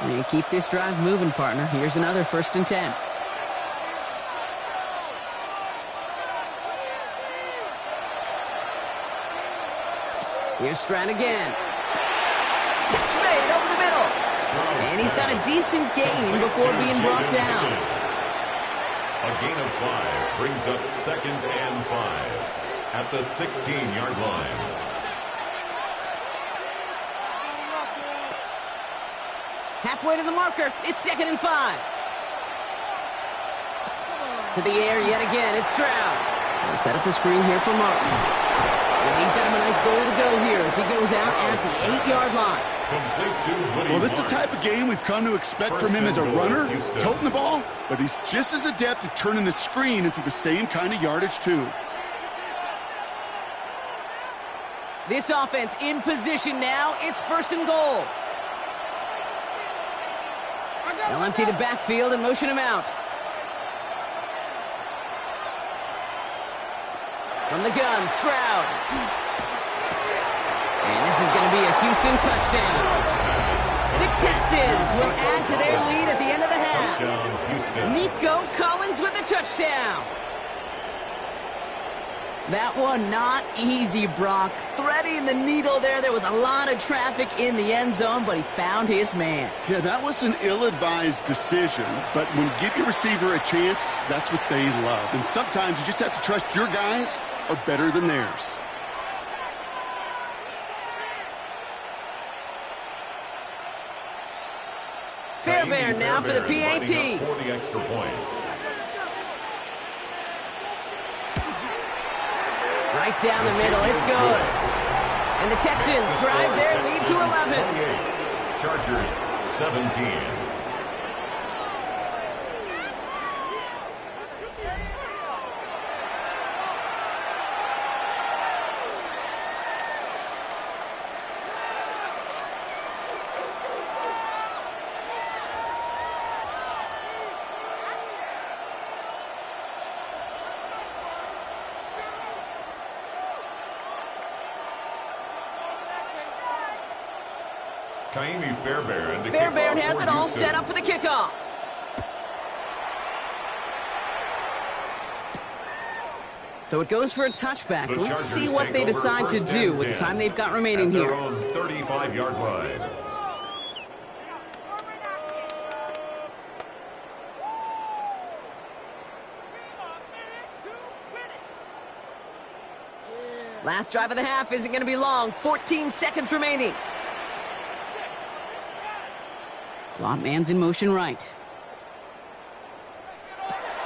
And keep this drive moving, partner. Here's another 1st and 10. Here's Stroud again. Catch made over the middle. And he's got a decent gain before being brought down.
A gain of 5 brings up 2nd and 5 at the 16-yard line.
Halfway to the marker, it's 2nd and 5. To the air yet again, it's Stroud. They'll set up the screen here for Marks. And he's got him a nice goal to go here as he goes out at the 8-yard line.
Well, this is the type of game we've come to expect from him as a runner, toting the ball, but he's just as adept at turning the screen into the same kind of yardage, too.
This offense in position now. It's 1st and goal. They'll empty the backfield and motion him out. From the gun, Stroud. And this is going to be a Houston touchdown. The Texans will add to their lead at the end of the half. Nico Collins with the touchdown. That one not easy, Brock. Threading the needle there. There was a lot of traffic in the end zone, but he found his man.
Yeah, that was an ill-advised decision, but when you give your receiver a chance, that's what they love. And sometimes you just have to trust your guys are better than theirs.
Fairbairn now for the PAT.
For the extra point.
Right down the middle, it's good. And the Texans drive their lead to 11.
Chargers 17.
Fairbairn has it all set up for the kickoff. So it goes for a touchback. Let's see what they decide to do with the time they've got remaining here.
35-yard line.
Last drive of the half isn't going to be long. 14 seconds remaining. Slot man's in motion right.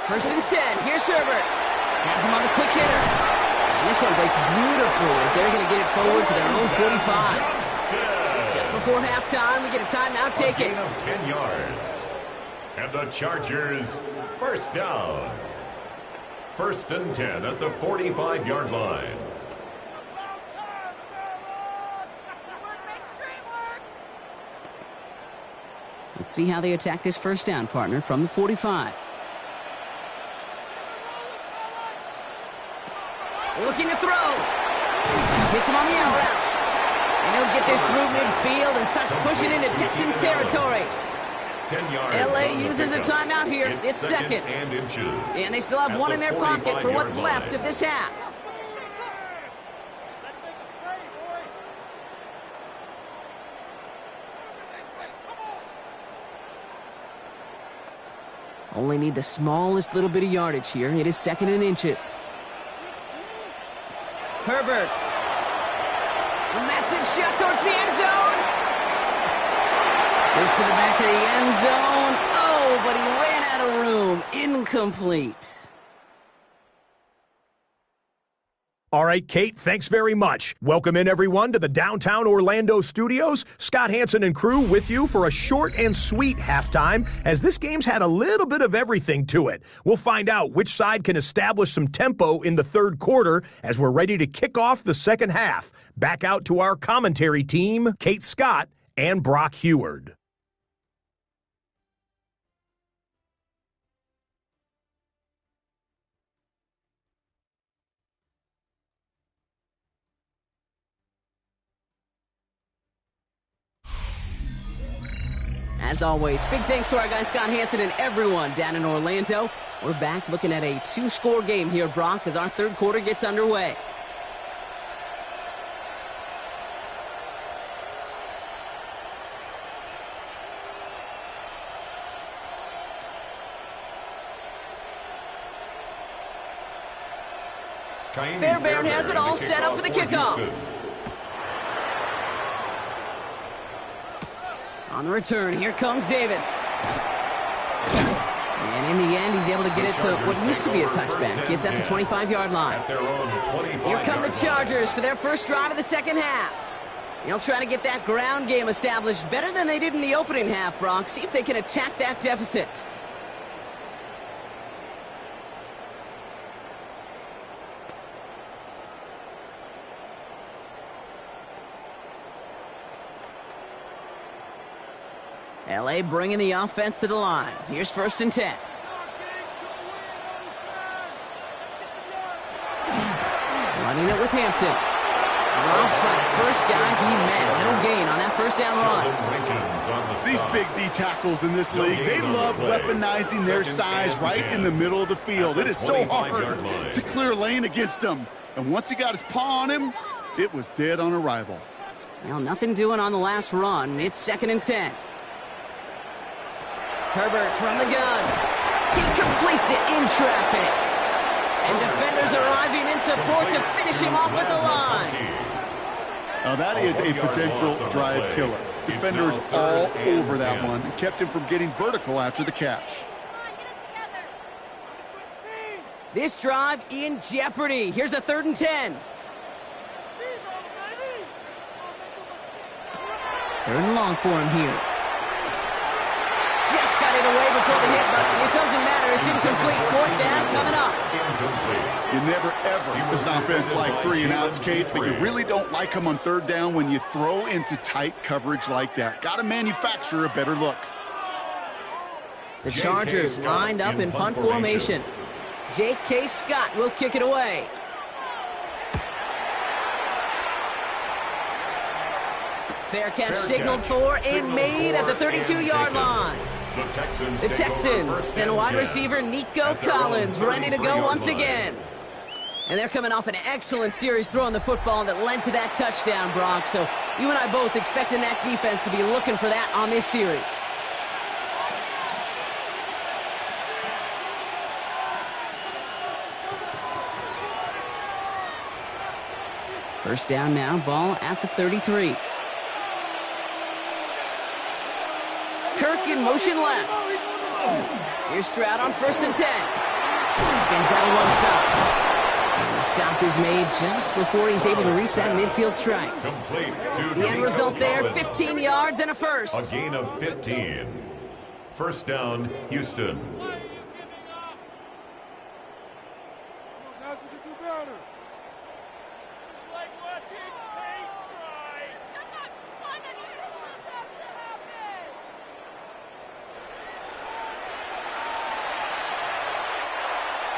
First and 10. Here's Herbert. Has him on the quick hitter. And this one breaks beautifully as they're going to get it forward to their own 45. Just before halftime, we get a timeout taken.
A gain of 10 yards. And the Chargers, first down. First and 10 at the 45-yard line.
Let's see how they attack this first down, partner, from the 45. Looking to throw. Hits him on the out route. And he'll get this through midfield and start pushing into Texans territory.
10 yards.
LA uses a timeout here. It's second.
And inches.
And they still have one in their pocket for what's left of this half. Only need the smallest little bit of yardage here. It is second and inches. Herbert. A massive shot towards the end zone. Goes to the back of the end zone. Oh, but he ran out of room. Incomplete.
All right, Kate, thanks very much. Welcome in, everyone, to the downtown Orlando studios. Scott Hansen and crew with you for a short and sweet halftime, as this game's had a little bit of everything to it. We'll find out which side can establish some tempo in the third quarter as we're ready to kick off the second half. Back out to our commentary team, Kate Scott and Brock Heward.
As always, big thanks to our guy Scott Hansen and everyone down in Orlando. We're back looking at a two-score game here, Brock, as our third quarter gets underway. Fairbairn has it all set up for the kickoff. On the return, here comes Davis. And in the end, he's able to get it to what used to be a touchback. It's at the 25-yard line. Here come the Chargers for their first drive of the second half. They'll try to get that ground game established better than they did in the opening half, Brock. See if they can attack that deficit. LA bringing the offense to the line. Here's first and 10. Running it with Hampton. Dropped by the first guy he met. No gain on that first down run.
These big D tackles in this league, they love weaponizing their size right in the middle of the field. It is so hard to clear lane against them. And once he got his paw on him, it was dead on arrival.
Well, nothing doing on the last run. It's 2nd and 10. Herbert from the gun. He completes it in traffic. And defenders arriving in support to finish him off at the line.
Now that is a potential drive killer. Defenders all over that one and kept him from getting vertical after the catch.
This drive in jeopardy. Here's a 3rd and 10. 3rd and long for him here. Just got it away before the hit, but it doesn't matter. It's incomplete. 4th down coming up.
You never, ever was an offense like 3-and-outs, Kate, but you really don't like them on 3rd down when you throw into tight coverage like that. Got to manufacture a better look.
The Chargers lined up in punt formation. J.K. Scott will kick it away. Fair catch signaled for and made at the 32-yard line. The Texans and wide receiver Nico Collins ready to go once again. And they're coming off an excellent series throwing the football that led to that touchdown, Brock. So you and I both expecting that defense to be looking for that on this series. First down now, ball at the 33. Kirk in motion left. Here's Stroud on 1st and 10. Spins out on one side. And the stop is made just before he's able to reach that midfield strike. The end result there, 15 yards and a first.
A gain of 15. First down, Houston.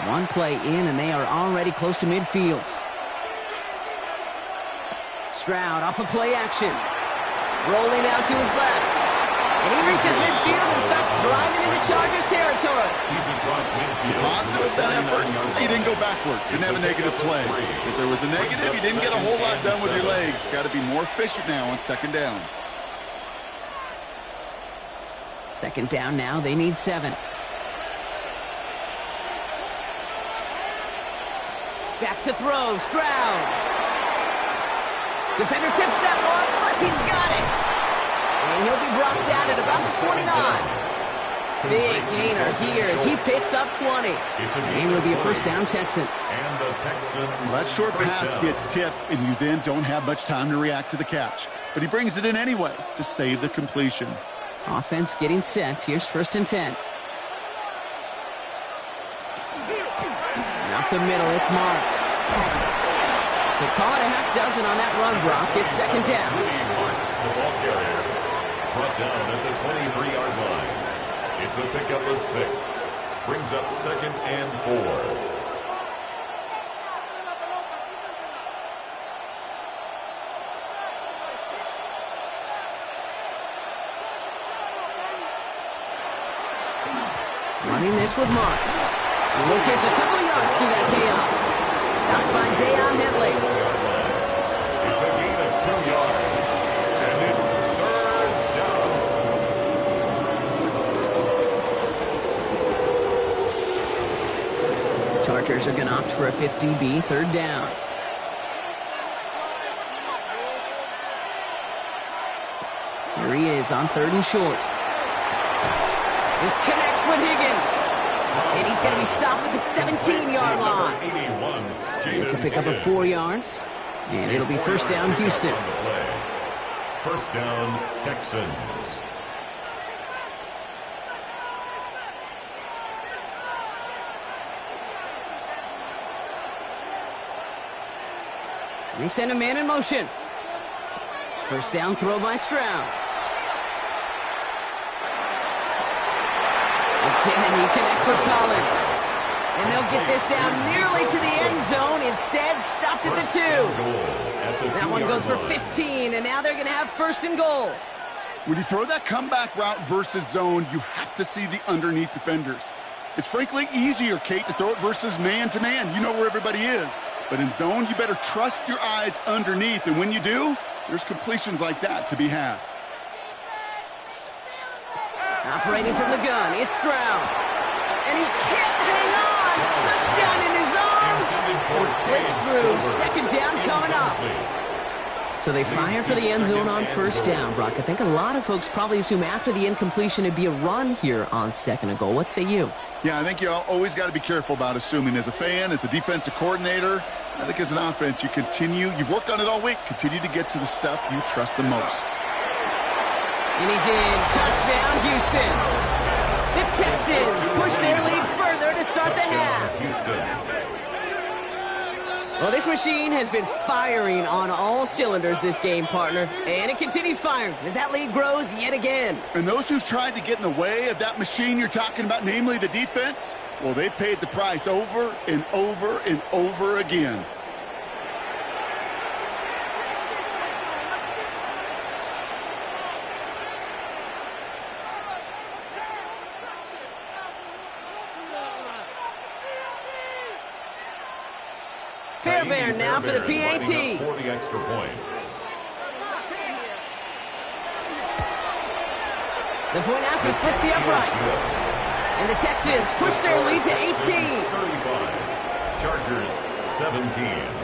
One play in, and they are already close to midfield. Stroud off of play action. Rolling out to his left. And he reaches midfield and starts driving into Chargers territory.
He's across midfield.
Positive with that effort. He didn't go backwards. Didn't have a negative play. If there was a negative, you didn't get a whole lot done with your legs. Got to be more efficient now on 2nd down.
2nd down now. They need 7. Back to throw, Stroud. Defender tips that one, but he's got it. And he'll be brought down at about the 29. Big gainer here as he picks up 20. And it'll be a first down, Texans.
And the Texans.
Well, that short pass gets tipped, and you then don't have much time to react to the catch. But he brings it in anyway to save the completion.
Offense getting set. Here's 1st and 10. Up the middle, it's Marks. So call it a half dozen on that run, Brock. It's 2nd down.
Marks, the ball carrier. Brought down at the 23-yard line. It's a pickup of 6. Brings up 2nd and 4.
Running this with Marks. He locates a couple of yards through that chaos. Stopped by Deion Headley.
It's a gain of 2 yards. And it's 3rd down.
Chargers are going to opt for a 50B 3rd down. Here he is on 3rd and short. This connects with Higgins. And he's going to be stopped at the 17-yard line. It's a pickup of 4 yards. And it'll be first down, Houston.
First down, Texans.
They send a man in motion. First down throw by Stroud. Again, he connects with Collins. And they'll get this down nearly to the end zone. Instead, stopped at the 2. That one goes for 15, and now they're going to have 1st and goal.
When you throw that comeback route versus zone, you have to see the underneath defenders. It's frankly easier, Kate, to throw it versus man-to-man. You know where everybody is. But in zone, you better trust your eyes underneath. And when you do, there's completions like that to be had.
Operating from the gun, it's Stroud. And he can't hang on. Touchdown in his arms. It slips through. Second down coming up. So they fire for the end zone on first down, Brock. I think a lot of folks probably assume after the incompletion it'd be a run here on second and goal. What say you?
Yeah, I think you always got to be careful about assuming. As a fan, as a defensive coordinator, I think as an offense, you've worked on it all week, continue to get to the stuff you trust the most.
And he's in. Touchdown, Houston. The Texans push their lead further to start the half.
Houston.
Well, this machine has been firing on all cylinders this game, partner. And it continues firing as that lead grows yet again.
And those who've tried to get in the way of that machine you're talking about, namely the defense, well, they've paid the price over and over and over again.
Fairbairn now for the PAT.
For the extra point.
The point after splits the uprights. And the Texans push their lead to 18.
35. Chargers 17.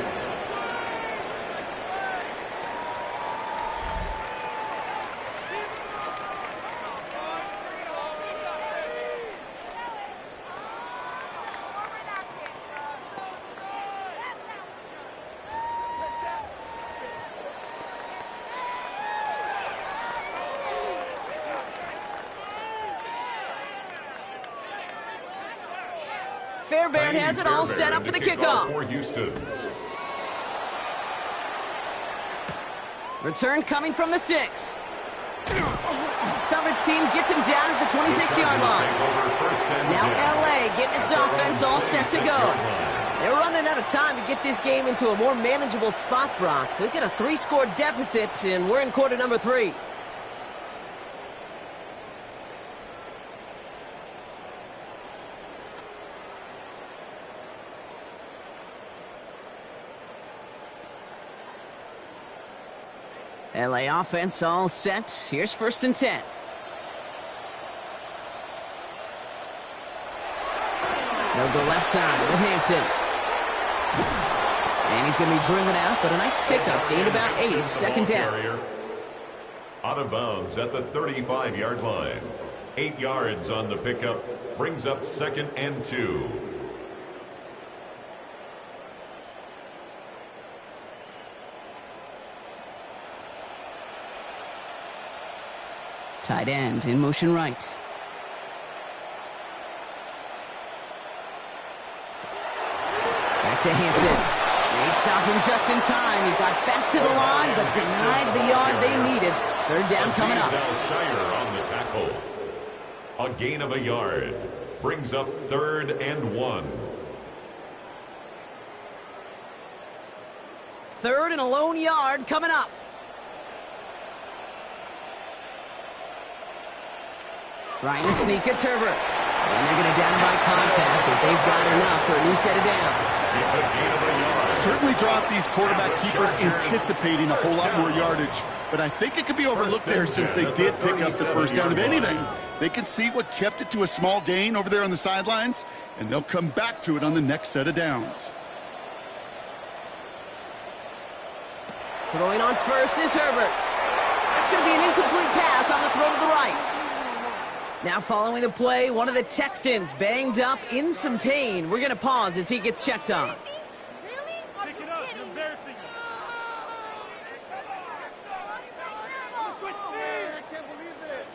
Fairbairn has it all set up for the kickoff.
For Houston.
Return coming from the 6. Coverage team gets him down at the 26-yard line. Now LA getting its offense all set to go. They're running out of time to get this game into a more manageable spot, Brock. We've got a 3-score deficit, and we're in quarter number 3. LA offense all set. Here's 1st and 10. They'll go left side with Hampton. And he's going to be driven out, but a nice pickup. Gained about 8, second down.
Out of bounds at the 35-yard line. 8 yards on the pickup. Brings up 2nd and 2.
Tight end in motion right. Back to Hampton. They stop him just in time. He got back to the line, but denied the yard they needed. 3rd down coming up.
Shire on the tackle. A gain of a yard. Brings up 3rd and 1.
3rd and a lone yard coming up. Trying to sneak, it's Herbert. And they're going to down by contact as they've got enough for a new set of downs.
It's a gain of a yard.
Certainly drop these quarterback keepers anticipating a whole lot more yardage. But I think it could be overlooked there since they did pick up the first down. If anything, they can see what kept it to a small gain over there on the sidelines, and they'll come back to it on the next set of downs.
Throwing on first is Herbert. That's going to be an incomplete pass on the throw to the right. Now following the play, one of the Texans banged up in some pain. We're going to pause as he gets checked on.
Pick it up. You're embarrassing us. I can't believe this.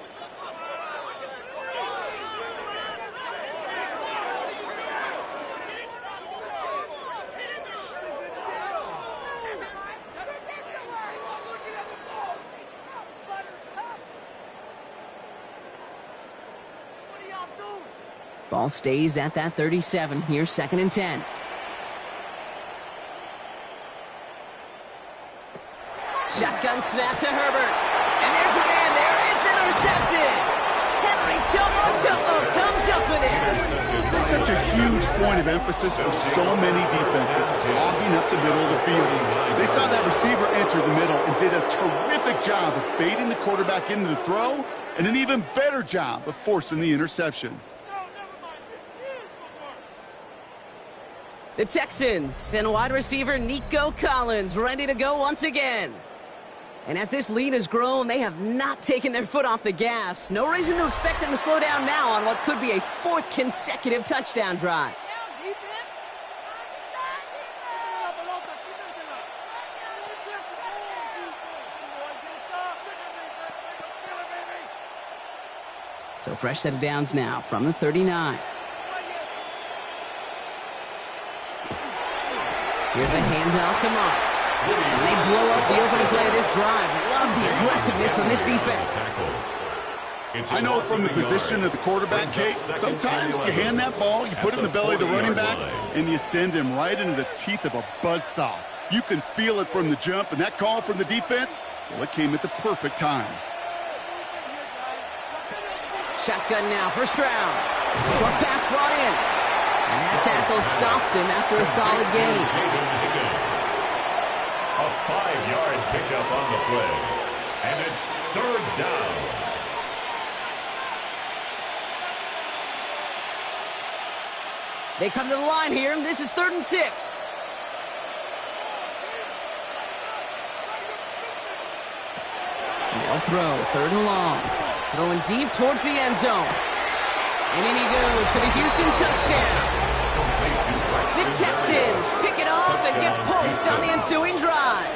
Ball stays at that 37. Here's 2nd and 10. Shotgun snap to Herbert. And there's a man there. It's intercepted. Henry To'o comes up with it.
such a huge point of emphasis for so many defenses, clogging up the middle of the field. They saw that receiver enter the middle and did a terrific job of baiting the quarterback into the throw, and an even better job of forcing the interception.
The Texans and wide receiver Nico Collins ready to go once again. And as this lead has grown, they have not taken their foot off the gas. No reason to expect them to slow down now on what could be a 4th consecutive touchdown drive. So fresh set of downs now from the 39. Here's a handoff to Marks. And they blow up the opening play of this drive. Love the aggressiveness from this defense.
I know from the position of the quarterback, Kate, sometimes you hand that ball, you put it in the belly of the running back, and you send him right into the teeth of a buzzsaw. You can feel it from the jump, and that call from the defense, well, it came at the perfect time.
Shotgun now, first round. Short pass brought in. And that tackle stops him after a solid gain.
A 5-yard pickup on the play. And it's 3rd down.
They come to the line here, and this is 3rd and 6. They'll throw, 3rd and long. Throwing deep towards the end zone. And in he goes for the Houston touchdown. The Texans pick it off and get points on the ensuing drive.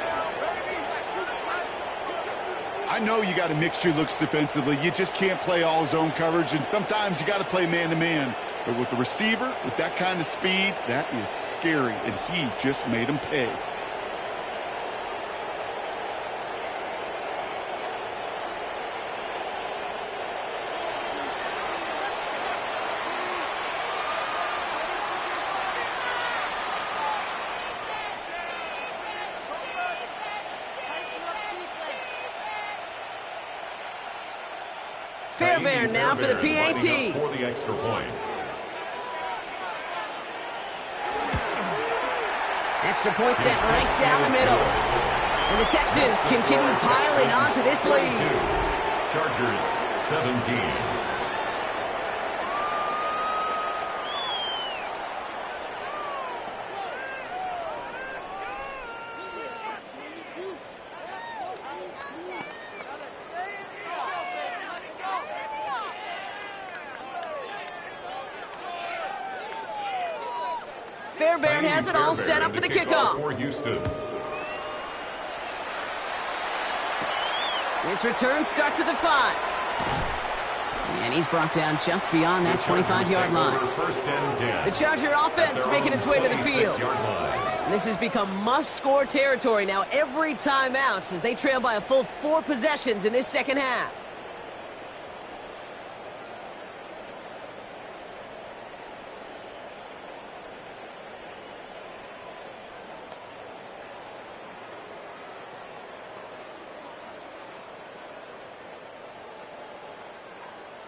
I know you got to mix your looks defensively. You just can't play all zone coverage, and sometimes you got to play man-to-man. But with a receiver, with that kind of speed, that is scary, and he just made him pay.
Fairbairn now for the PAT.
For the extra point.
Extra point set right down the middle. And the Texans continue piling onto this lead.
Chargers 17.
Fairbairn has it all set up for the kickoff.
For Houston.
This return starts at the 5. And he's brought down just beyond that 25-yard line.
First and 10.
The Charger offense making its way to the field. This has become must-score territory now every time out as they trail by a full 4 possessions in this second half.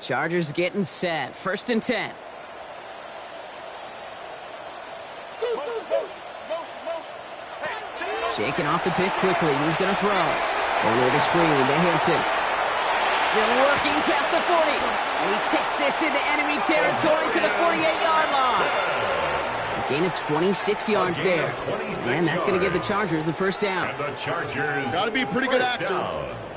Chargers getting set. 1st and 10. Shaking off the pick quickly. He's going to throw. Going over the screen to Hampton. Still working past the 40. And he takes this into enemy territory to the 48-yard line. A gain of 26 yards there. And that's going to give the Chargers the first down.
And the Chargers
Got to be a pretty good actor.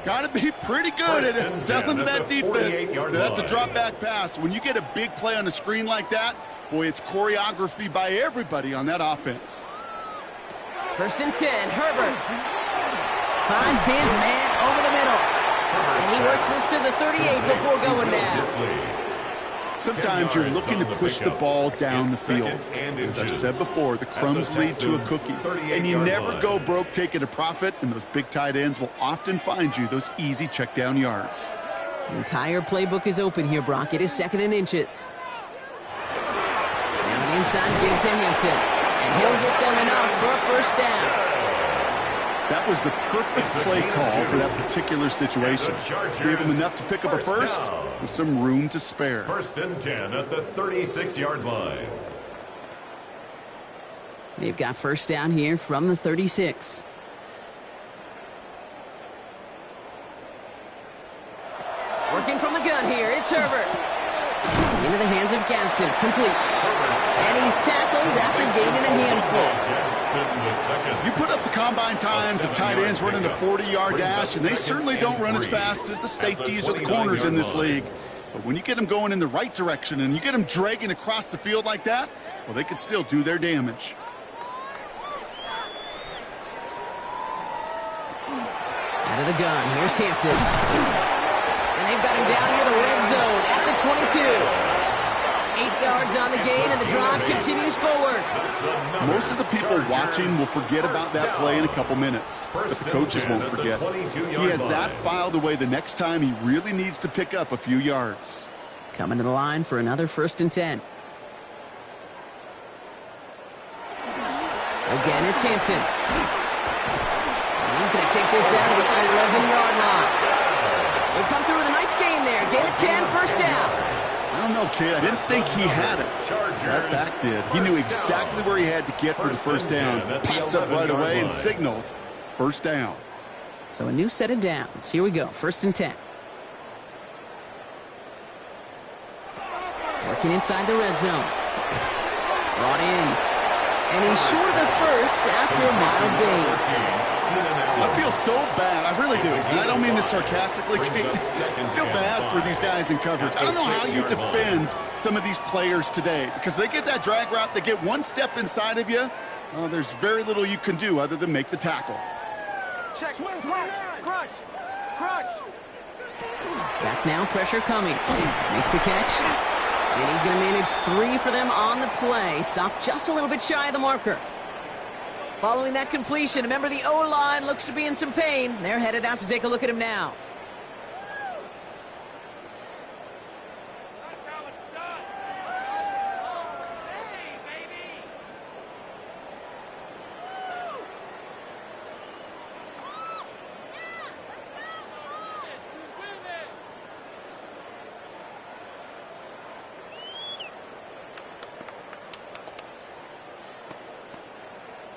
Got to be pretty good at selling to that defense. That's a drop-back pass. When you get a big play on the screen like that, boy, it's choreography by everybody on that offense.
1st and 10, Herbert finds his man over the middle. And he works this to the 38 before going down.
Sometimes you're looking to push the ball down the field. As I've said before, the crumbs lead to a cookie. And you never go broke taking a profit, and those big tight ends will often find you those easy check down yards.
The entire playbook is open here, Brock. It is 2nd and inches. Now an inside give to Hampton. And he'll get them enough for a first down.
That was the perfect play call for that particular situation. Gave him enough to pick up a first with some room to spare.
1st and 10 at the 36-yard line.
They've got first down here from the 36. Working from the gun here, it's Herbert. Into the hands of Gadsden, complete. And he's tackled after gaining a handful.
You put up the combine times of tight ends running a 40-yard dash, and they certainly don't run as fast as the safeties or the corners in this league. But when you get them going in the right direction and you get them dragging across the field like that, well, they could still do their damage.
Out of the gun, here's Hampton. And they've got him down near the red zone at the 22. 8 yards on the gain, and the drive continues forward.
Most of the people watching will forget about that play in a couple minutes, but the coaches won't forget. He has that filed away the next time he really needs to pick up a few yards.
Coming to the line for another 1st and 10. Again, it's Hampton. And he's going to take this down to the 11-yard line. They come through with a nice gain there. Gain of 10, first down.
I don't know, kid. I didn't think he had it. That back did. He knew exactly where he had to get for the first down. Pops up right away and signals first down.
So a new set of downs. Here we go, 1st and 10. Working inside the red zone. Brought in. And he's short of the first after a mild gain.
I feel so bad. I really do. And I don't mean this sarcastically. I feel bad for these guys in coverage. I don't know how you defend some of these players today because they get that drag route, they get one step inside of you. There's very little you can do other than make the tackle.
Check, swing, crunch.
Back now, pressure coming. Makes the catch. And he's going to manage 3 for them on the play. Stopped just a little bit shy of the marker. Following that completion, remember the O-line looks to be in some pain. They're headed out to take a look at him now.
That's how it's done. Hey, baby.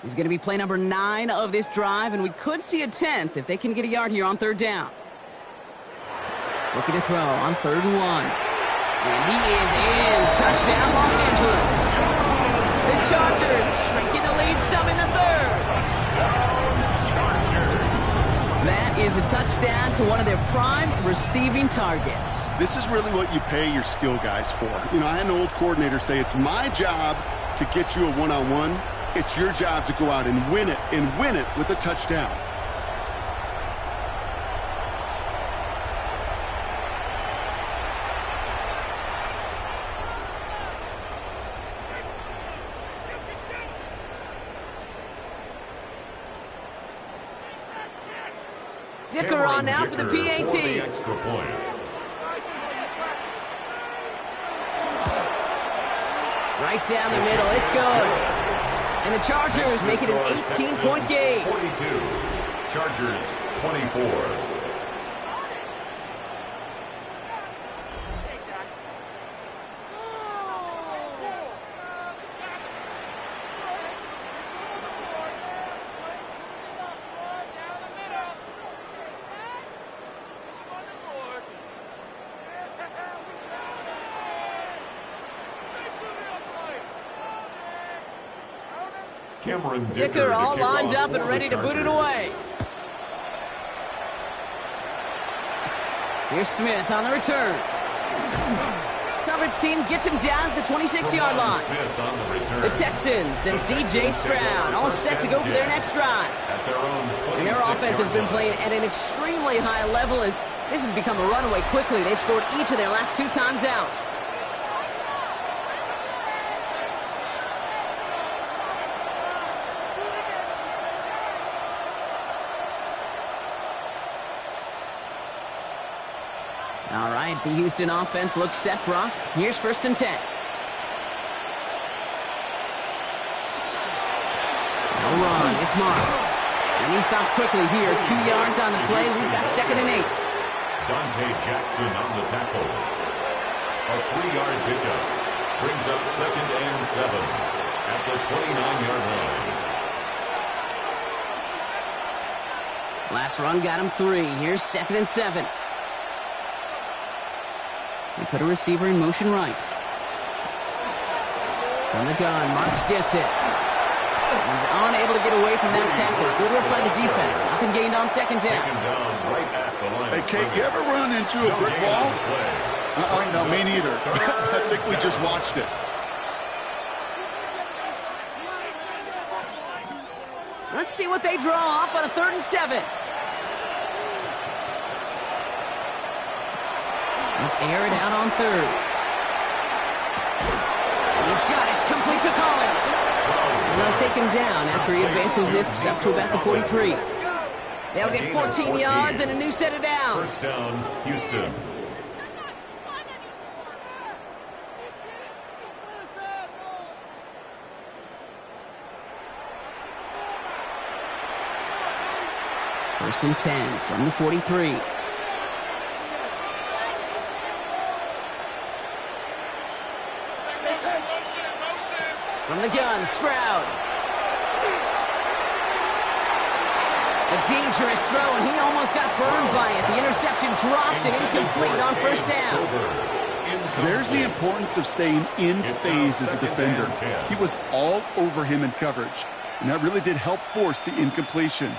This is going to be play number 9 of this drive, and we could see a 10th if they can get a yard here on 3rd down. Looking to throw on 3rd and 1. And he is in. Touchdown, Los Angeles. The Chargers shrinking the lead some in the 3rd. That is a touchdown to one of their prime receiving targets.
This is really what you pay your skill guys for. You know, I had an old coordinator say it's my job to get you a one-on-one. It's your job to go out and win it with a touchdown.
Dicker on now for the PAT.
Extra point.
Right down the middle. It's good. And the Chargers make it an 18-point game.
42. Chargers 24.
Dicker all lined up and ready to boot it away. Here's Smith on the return. Coverage team gets him down at the 26-yard line. The Texans and C.J. Stroud all set to go for their next drive. And their offense has been playing at an extremely high level as this has become a runaway quickly. They've scored each of their last 2 times out. All right, the Houston offense looks set, Brock. Here's 1st and 10. No run, it's Marks. And he stopped quickly here. 2 yards on the play. We've got 2nd and 8.
Dante Jackson on the tackle. A 3-yard pickup brings up 2nd and 7 at the 29-yard line.
Last run got him 3. Here's 2nd and 7. They put a receiver in motion right. From the gun, Marks gets it. He's unable to get away from that tackle. Good work by the defense. Nothing gained on 2nd down.
Right at the line.
Hey, Kate, you ever run into a brick wall? No, me neither. I think we just watched it.
Let's see what they draw up on a 3rd and 7. Air it out on 3rd. He's got it. Complete to Collins. And they'll take him down after he advances this up to about the 43. They'll get 14 yards and a new set of downs.
First down, Houston.
First and 10 from the 43. From the gun, Stroud. A dangerous throw, and he almost got burned by it. The interception dropped and incomplete on 1st down.
There's the importance of staying in phase as a defender. He was all over him in coverage, and that really did help force the incompletion.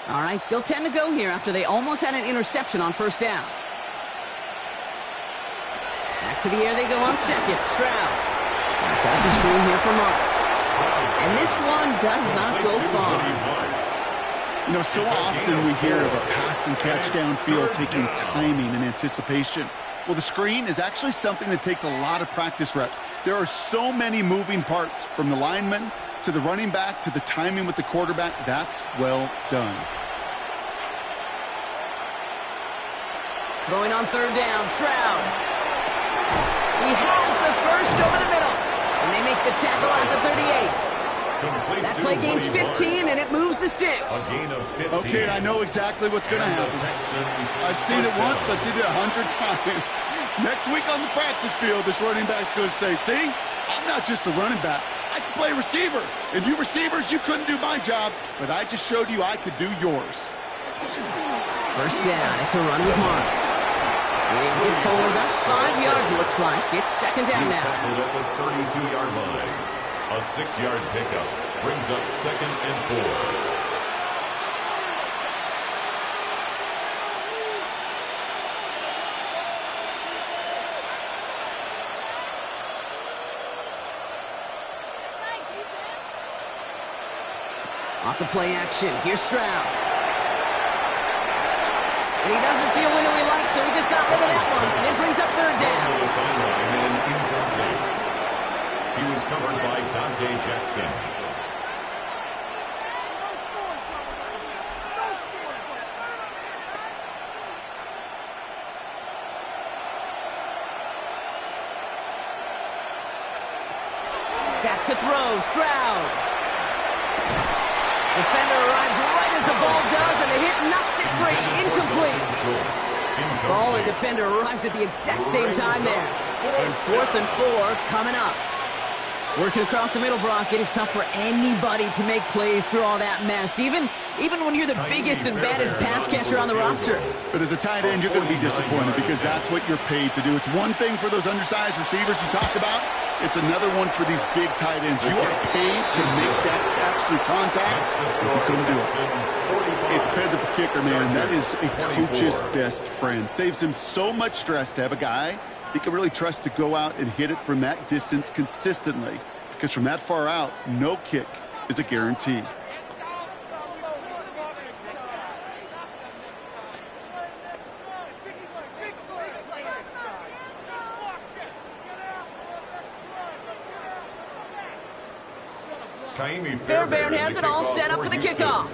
All right, still 10 to go here after they almost had an interception on 1st down. Back to the air they go on 2nd. Stroud. Set up the screen here for Marks. And this one does not go far.
You know, so often we hear of a pass and catch downfield taking timing and anticipation. Well, the screen is actually something that takes a lot of practice reps. There are so many moving parts, from the lineman to the running back to the timing with the quarterback. That's well done.
Throwing on 3rd down, Stroud. He has the first over the middle. And they make the tackle at the 38. That play gains 15, and it moves the sticks.
Okay, I know exactly what's going to happen. I've seen it once. I've seen it 100 times. Next week on the practice field, this running back's going to say, see, I'm not just a running back. I can play receiver. And you receivers, you couldn't do my job, but I just showed you I could do yours.
First down. It's a run with Marks. They get forward about 5 yards, looks like. It's 2nd down now.
Tackled at the 32-yard line. A 6-yard pickup brings up 2nd and 4.
Off the play action. Here's Stroud. And he doesn't see a window he likes, so he just got rid of that one. And then brings up 3rd down.
He was covered by Dante Jackson.
Back to throw. Stroud. Defender arrives right as the ball does, and the hit knocks it free. Incomplete. Ball and defender arrived at the exact same time there. And 4th and 4 coming up. Working across the middle, Brock, it is tough for anybody to make plays through all that mess, even when you're the biggest and baddest pass catcher on the roster.
But as a tight end, you're going to be disappointed because that's what you're paid to do. It's one thing for those undersized receivers you talk about. It's another one for these big tight ends. You are paid to make that catch through contact. You couldn't do it. Hey, prepared the kicker, man, that is a coach's best friend. Saves him so much stress to have a guy he can really trust to go out and hit it from that distance consistently. Because from that far out, no kick is a guarantee.
Fairbairn has it all set up for the kickoff.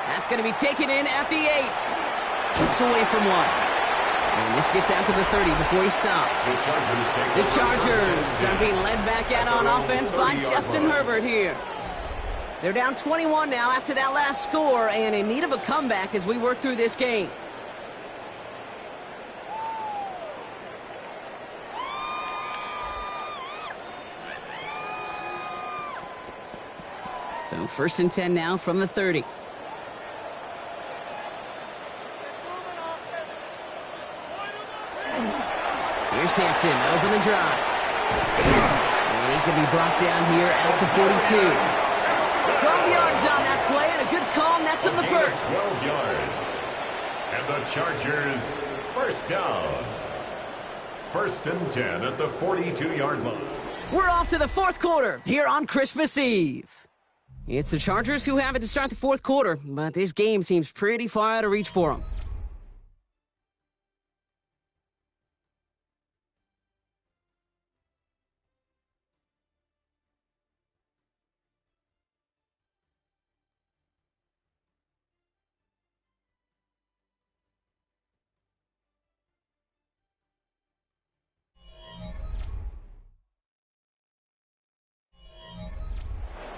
That's going to be taken in at the 8. Kicks away from 1. And this gets out to the 30 before he stops. The Chargers are being led back out on offense by Justin Herbert here. They're down 21 now after that last score and in need of a comeback as we work through this game. So 1st and 10 now from the 30. Here's Hampton, open the drive. And he's going to be brought down here at the 42. 12 yards on that play, and a good call nets him the first.
12 yards. And the Chargers, first down. 1st and 10 at the 42-yard line.
We're off to the 4th quarter here on Christmas Eve. It's the Chargers who have it to start the 4th quarter, but this game seems pretty far out of reach for them.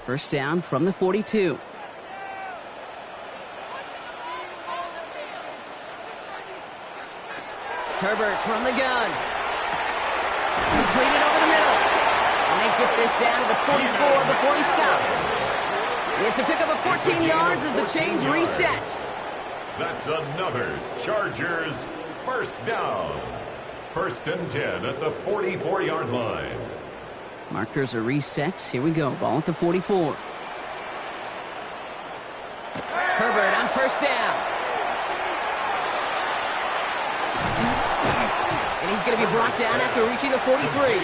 First down from the 42. Herbert from the gun. Completed over the middle. And they get this down to the 44 before he stopped. It's a pickup of 14 yards as the chains reset.
That's another Chargers first down. 1st and 10 at the 44-yard line.
Markers are reset. Here we go. Ball at the 44. Herbert on first down. And he's going to be brought down after reaching the 43.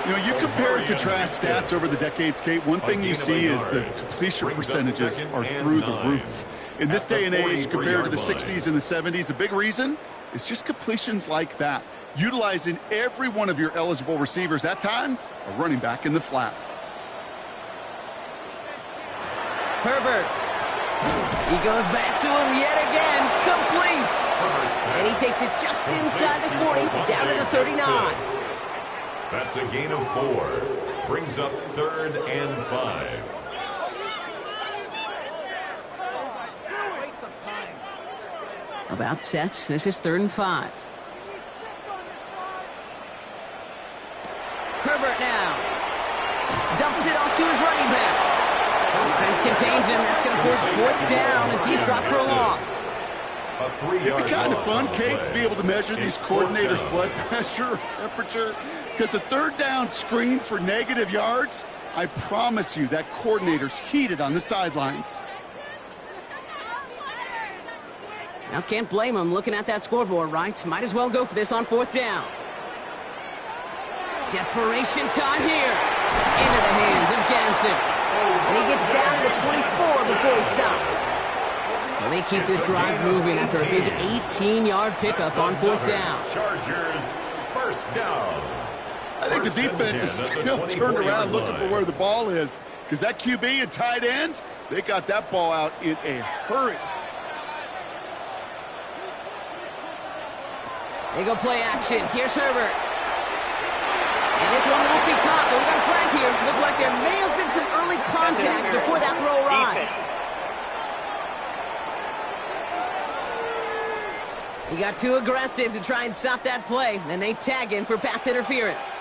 You know, you compare and contrast stats over the decades, Kate. One thing you see is the completion percentages are through the roof. In this day and age, compared to the 60s and the 70s, a big reason is just completions like that. Utilizing every one of your eligible receivers. That time, a running back in the flat.
Herbert. He goes back to him yet again. Complete. And he takes it just inside the 40, down to the 39.
That's a gain of 4. Brings up 3rd and 5.
About set. This is 3rd and 5. Herbert now dumps it off to his running back. Defense contains him. That's going to force 4th down as he's dropped for a loss.
It'd be kind of fun, Kate, to be able to measure these coordinators' blood pressure, temperature, because the 3rd down screen for negative yards, I promise you that coordinator's heated on the sidelines.
Now can't blame him looking at that scoreboard, right? Might as well go for this on 4th down. Desperation time here. Into the hands of Ganson. And he gets down to the 24 before he stopped. So they keep this drive moving after a big 18-yard pickup on 4th down.
Chargers, first down.
I think the defense is still turned around looking for where the ball is, because that QB and tight ends, they got that ball out in a hurry.
They go play action. Here's Herbert. And this one won't be caught, but we got a flag here. Looked like there may have been some early contact before that throw arrived. He got too aggressive to try and stop that play, and they tag him for pass interference.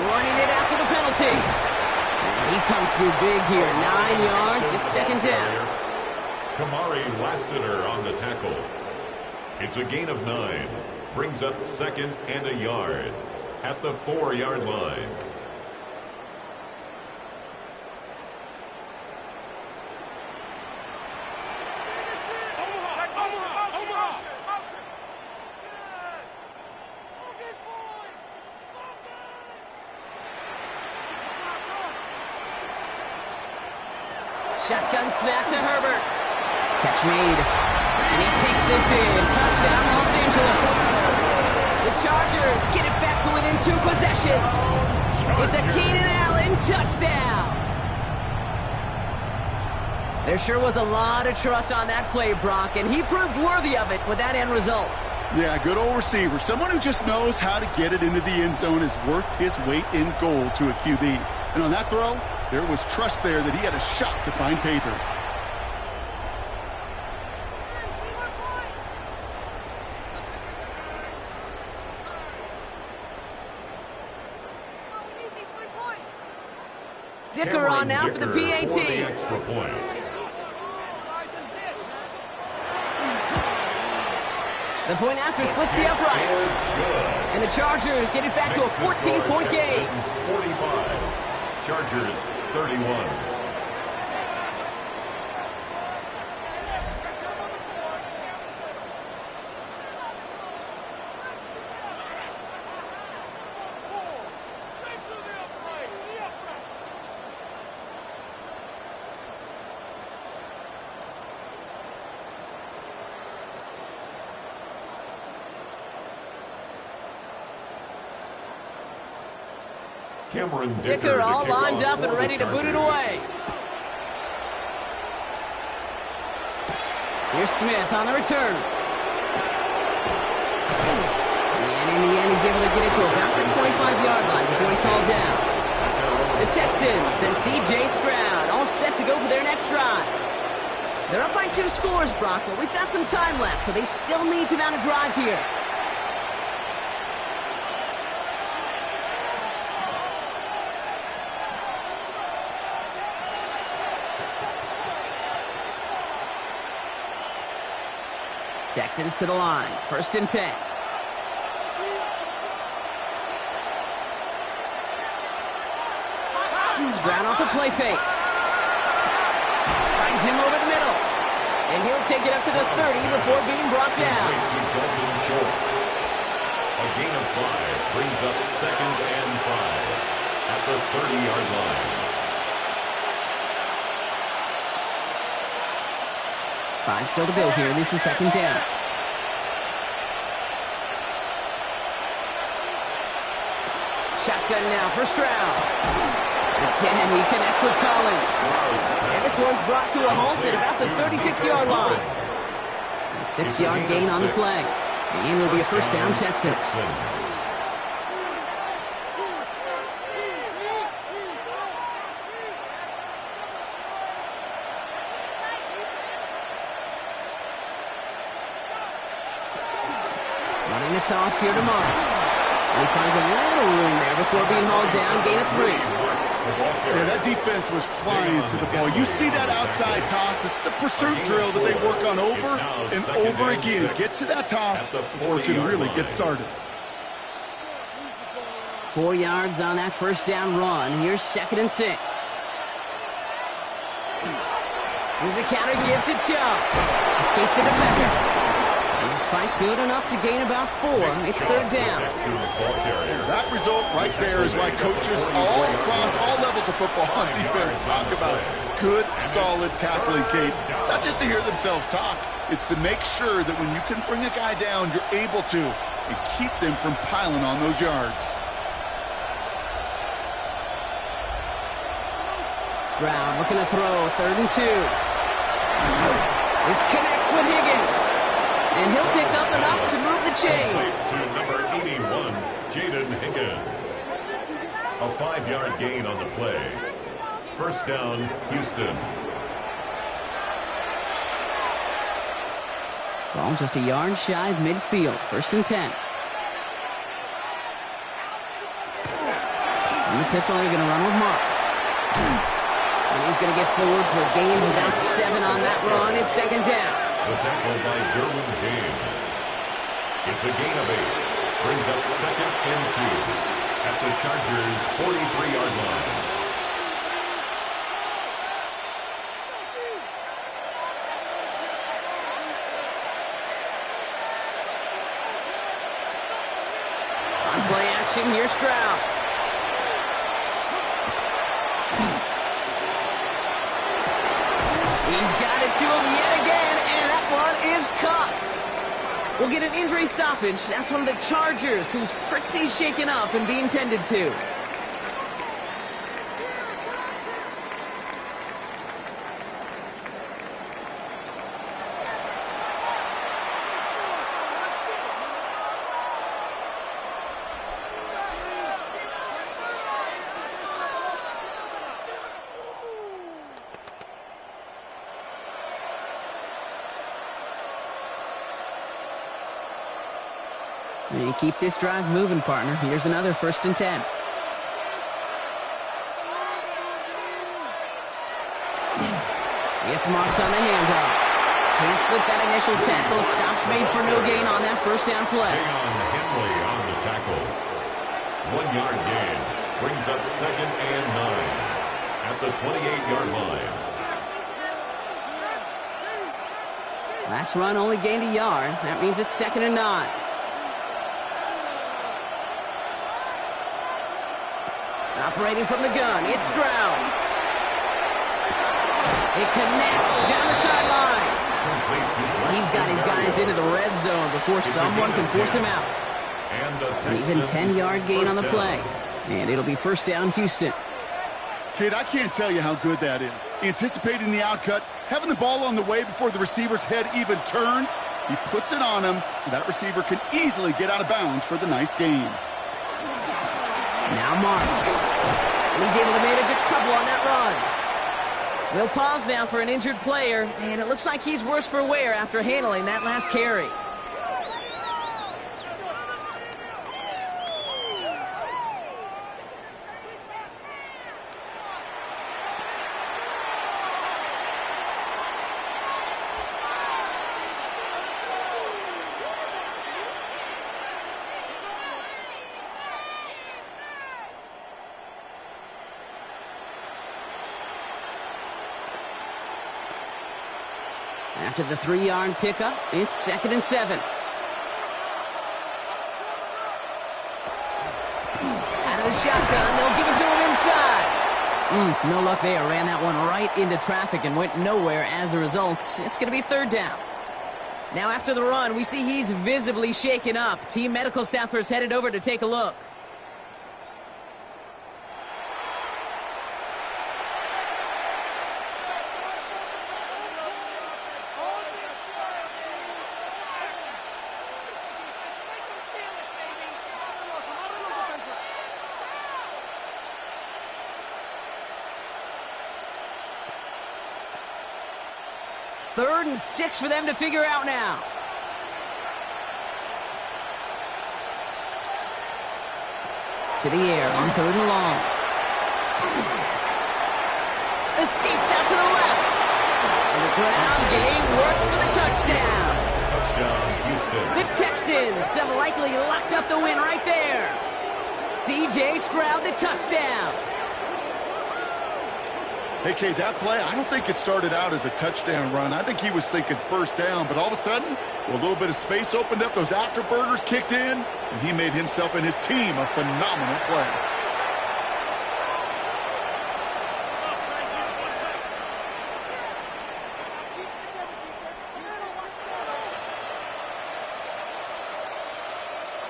Running it after the penalty. And he comes through big here. 9 yards. It's 2nd down.
Kamari Lassiter on the tackle. It's a gain of 9. Brings up 2nd and a yard at the 4-yard line.
Shotgun snap to Herbert. Catch made. And he takes this in. Touchdown, Los Angeles. The Chargers get it back to within 2 possessions. It's a Keenan Allen touchdown. There sure was a lot of trust on that play, Brock, and he proved worthy of it with that end result.
Yeah, good old receiver. Someone who just knows how to get it into the end zone is worth his weight in gold to a QB. And on that throw, there was trust there that he had a shot to find paper.
Dicker on now for the PAT.
For the extra point.
The point after splits the uprights. And the Chargers get it back to a 14-point game.
Texans 45. Chargers 31. Cameron
Dicker all lined up and ready to boot it away. Here's Smith on the return. And in the end, he's able to get it to about the 25-yard line before he's hauled down. The Texans and C.J. Stroud all set to go for their next drive. They're up by 2 scores, Brock, but we've got some time left, so they still need to mount a drive here. Texans to the line. 1st and 10. Stroud off the play fake. Finds him over the middle. And he'll take it up to the 30 before being brought down.
A gain of 5 brings up 2nd and 5 at the 30-yard line.
5 still to go here. This is 2nd down. Shotgun now for Stroud. Again, he connects with Collins. And this one's brought to a halt at about the 36-yard line. A 6-yard gain on the play. And will be a 1st down, Texans. Running the toss here to Marks. He finds a little room there before being hauled down. Gain of 3.
Yeah, that defense was flying to the ball. You see that outside toss. This is a pursuit drill that they work on over and over again. Get to that toss before it can really get started.
4 yards on that 1st down run. Here's 2nd and 6. Here's a counter give to Chubb. Escapes the defender. And his fight good enough to gain about 4. It's 3rd down.
That result right there is why coaches all across all levels of football on defense talk about good, solid tackling, Kate. It's not just to hear themselves talk. It's to make sure that when you can bring a guy down, you're able to and keep them from piling on those yards.
Stroud looking to throw. 3rd and 2. This connects with Higgins. And he'll pick up enough to move the chains.
To number 81, Jaden Higgins. A 5-yard gain on the play. 1st down, Houston.
Ball just a yard shy of midfield. 1st and 10. And the pistol, they're going to run with Marks. And he's going to get forward for a gain of about 7 on that run. It's 2nd down.
The tackle by Derwin James. It's a gain of 8. Brings up 2nd and 2 at the Chargers' 43-yard line.
On play action, here's Stroud. He's got it to him yet again, and that one is caught. We'll get an injury stoppage. That's one of the Chargers who's pretty shaken up and being tended to. And keep this drive moving, partner. Here's another 1st and 10. Gets marks on the handoff. Can't slip that initial tackle. Stops made for no gain on that 1st down play.
Hang on, Henley on the tackle. 1-yard gain. Brings up 2nd and 9 at the 28-yard line.
Last run only gained a yard. That means it's 2nd and 9. Operating from the gun, it's Stroud. It connects down the sideline. He's got his guys into the red zone before someone can force him out. An even 10-yard gain on the play. And it'll be 1st down, Houston.
Kid, I can't tell you how good that is. Anticipating the outcut, having the ball on the way before the receiver's head even turns. He puts it on him so that receiver can easily get out of bounds for the nice gain.
Now Marks. He's able to manage a couple on that run. We'll pause now for an injured player, and it looks like he's worse for wear after handling that last carry. After the 3-yard pickup, it's 2nd and 7. Out of the shotgun, they'll give it to him inside. No luck there. Ran that one right into traffic and went nowhere as a result. It's going to be 3rd down. Now after the run, we see he's visibly shaken up. Team medical staffers headed over to take a look. Third and 6 for them to figure out now. To the air on 3rd and long. Escapes out to the left. And the ground game works for the touchdown.
Touchdown, Houston.
The Texans have likely locked up the win right there. C.J. Stroud, the touchdown.
Hey, Kate, that play, I don't think it started out as a touchdown run. I think he was thinking 1st down, but all of a sudden, a little bit of space opened up, those afterburners kicked in, and he made himself and his team a phenomenal play.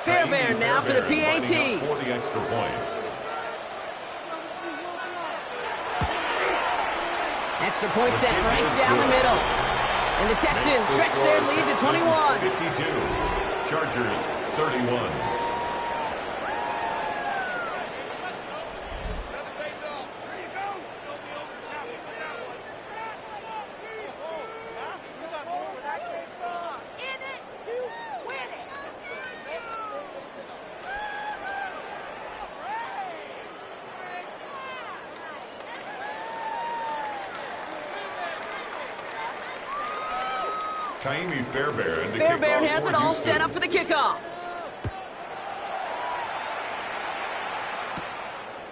Fairbairn now for the PAT.
For the extra point.
Extra point set right down the middle. And the Texans stretch their lead to 21.
52. Chargers 31.
Fairbairn has it all set up for the kickoff.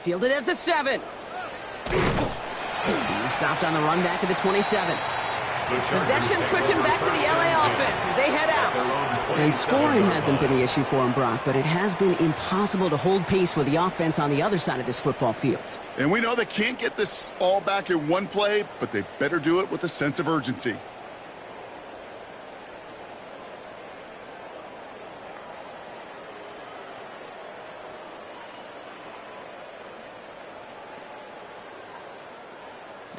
Fielded at the 7. He's stopped on the run back at the 27. Possession switching back to the LA offense as they head out. And scoring hasn't been the issue for him, Brock, but it has been impossible to hold pace with the offense on the other side of this football field.
And we know they can't get this all back in one play, but they better do it with a sense of urgency.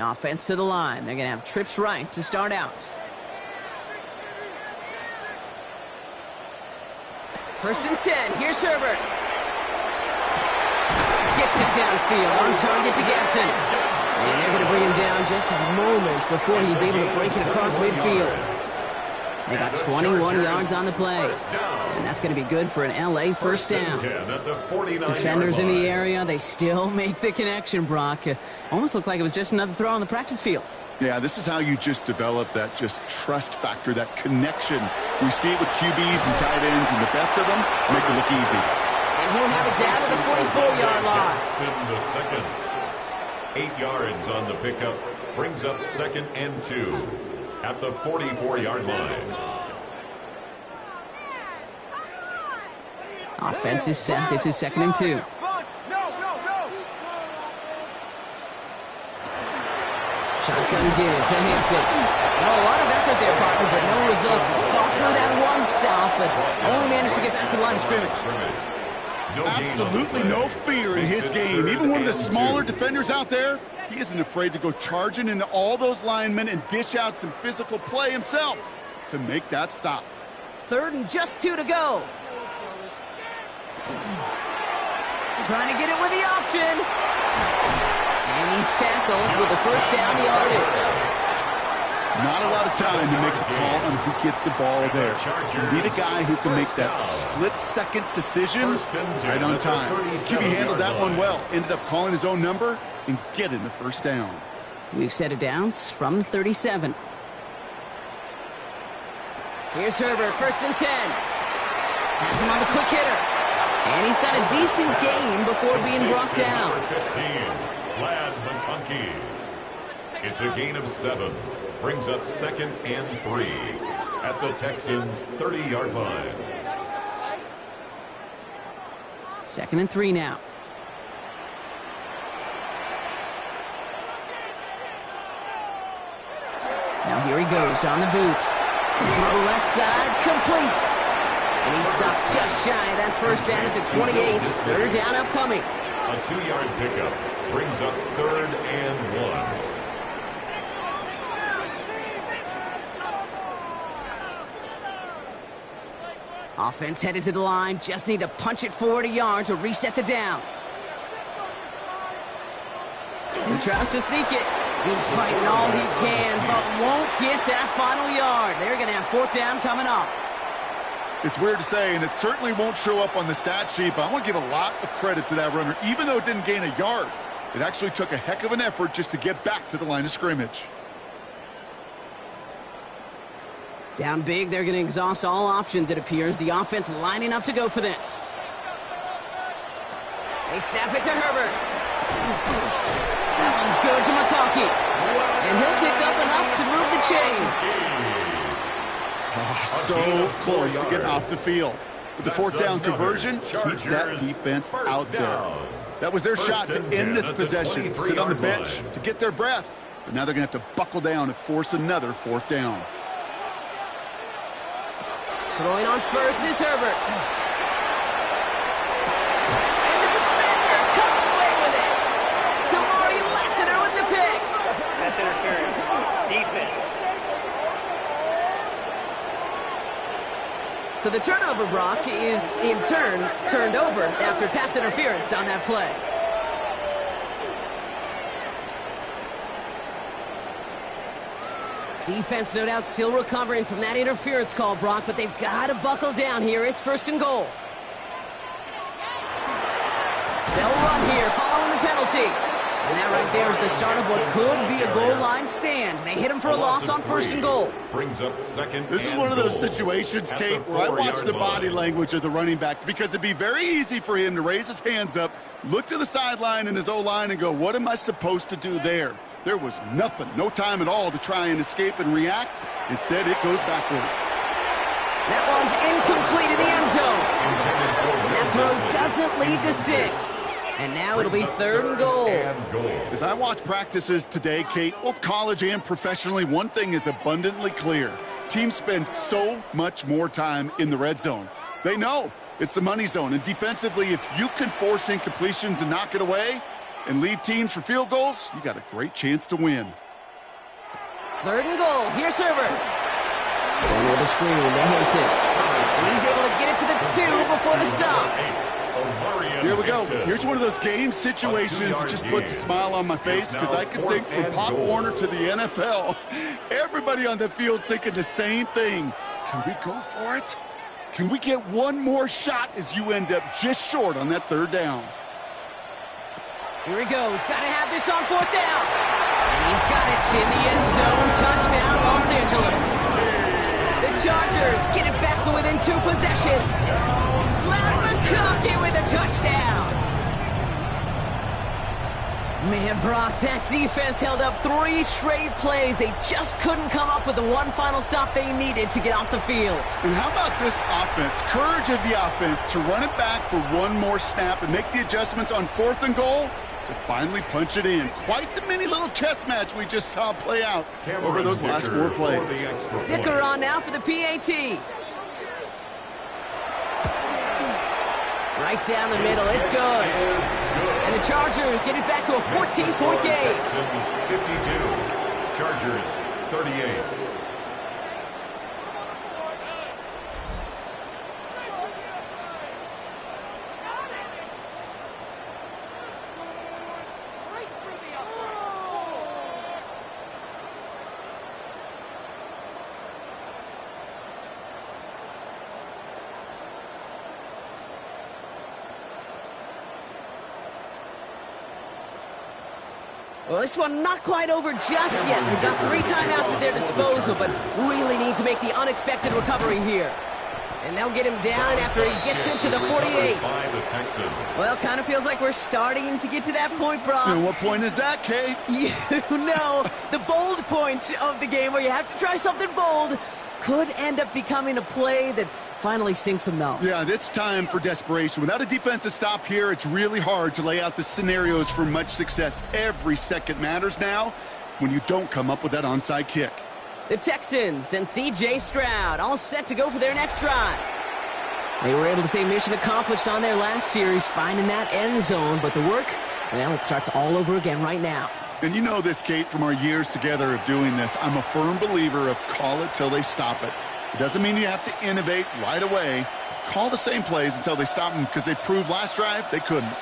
Offense to the line. They're going to have trips right to start out. First and 10. Here's Herbert. Gets it downfield. On target to Gatson. And they're going to bring him down just a moment before he's able to break it across midfield. They got 21 yards on the play. And that's going to be good for an LA first down. Defenders in the area, they still make the connection, Brock. Almost looked like it was just another throw on the practice field.
Yeah, this is how you just develop that just trust factor, that connection. We see it with QBs and tight ends, and the best of them make it look easy.
And he'll have it down to the 44-yard line.
Spin the second. 8 yards on the pickup. Brings up 2nd and 2 at the 44-yard line.
Offense is set. This is 2nd and 2. Shotgun give to Hampton. Oh, a lot of effort there, partner, but no results. Fought through that one stop, but only managed to get back to the line of scrimmage.
Absolutely no fear in his game. Even one of the smaller defenders out there, he isn't afraid to go charging into all those linemen and dish out some physical play himself to make that stop.
3rd and just 2 to go. Trying to get it with the option. And he's tackled with the first down yardage.
Not a lot of time to make the call on who gets the ball there. You need a guy who can make that split-second decision right on time. QB handled that one well. Ended up calling his own number and getting the first down.
We've set it downs from the 37. Here's Herbert, 1st and 10. Has him on the quick hitter. And he's got a decent gain before being brought down.
15. Glad McConkey. It's a gain of 7. Brings up 2nd and 3 at the Texans' 30-yard line.
2nd and 3 now. Now here he goes on the boot. Throw left side, complete. And he stopped just shy of that first down at the 28. 3rd down upcoming.
A 2-yard pickup brings up 3rd and 1.
Offense headed to the line. Just need to punch it forward a yard to reset the downs. He tries to sneak it. He's fighting all he can, but won't get that final yard. They're going to have 4th down coming up.
It's weird to say, and it certainly won't show up on the stat sheet, but I want to give a lot of credit to that runner. Even though it didn't gain a yard, it actually took a heck of an effort just to get back to the line of scrimmage.
Down big, they're going to exhaust all options, it appears. The offense lining up to go for this. They snap it to Herbert. That one's good to McConkey. And he'll pick up enough to move the chains.
Oh, so close to getting off the field. But the 4th down conversion keeps that defense out there. That was their shot to end this possession, sit on the bench to get their breath. But now they're going to have to buckle down and force another 4th down.
Throwing on first is Herbert. And the defender coming away with it. Kamari Lassiter with the pick.
Pass interference. Defense.
So the turnover, Brock, is in turn turned over after pass interference on that play. Defense, no doubt, still recovering from that interference call, Brock, but they've got to buckle down here. It's 1st and goal. They'll run here following the penalty. And that right there is the start of what could be a goal line stand. They hit him for a loss on 1st and goal.
Brings up 2nd.
This is one of those situations, Kate, where I watch the body language of the running back because it'd be very easy for him to raise his hands up, look to the sideline in his O-line and go, what am I supposed to do there? There was nothing, no time at all to try and escape and react. Instead, it goes backwards.
That one's incomplete in the end zone. That throw doesn't lead to 6. And now it'll be 3rd and goal.
As I watch practices today, Kate, both college and professionally, one thing is abundantly clear. Teams spend so much more time in the red zone. They know it's the money zone. And defensively, if you can force incompletions and knock it away, and leave teams for field goals, you got a great chance to win.
3rd and goal. Here's Herbert. Going with a screen to Hampton. And he's able to get it to the 2 before the stop.
Here we go. Here's one of those game situations that just puts a smile on my face because I can think from Pop Warner to the NFL, everybody on the field thinking the same thing. Can we go for it? Can we get one more shot as you end up just short on that third down?
Here he goes. Got to have this on fourth down. And he's got it in the end zone. Touchdown, Los Angeles. The Chargers get it back to within 2 possessions. Let McConkey with a touchdown. Man, Brock, that defense held up 3 straight plays. They just couldn't come up with the one final stop they needed to get off the field.
And how about this offense? Courage of the offense to run it back for one more snap and make the adjustments on 4th and goal to finally punch it in. Quite the mini little chess match we just saw play out over those last 4 plays.
Dicker on now for the PAT. Right down the middle, it's good. And the Chargers get it back to a 14-point game.
Texans 52, Chargers 38.
Well, this one not quite over just yet. They've got 3 timeouts at their disposal, but really need to make the unexpected recovery here. And they'll get him down after he gets into the 48. Well, kind of feels like we're starting to get to that point, Brock.
And what point is that, Kate?
You know, the bold point of the game where you have to try something bold could end up becoming a play that finally sinks them, though.
Yeah, it's time for desperation. Without a defensive stop here, it's really hard to lay out the scenarios for much success. Every second matters now when you don't come up with that onside kick.
The Texans and C.J. Stroud all set to go for their next drive. They were able to say mission accomplished on their last series, finding that end zone, but the work, well, it starts all over again right now.
And you know this, Kate, from our years together of doing this. I'm a firm believer of call it till they stop it. It doesn't mean you have to innovate right away. Call the same plays until they stop them, because they proved last drive they couldn't.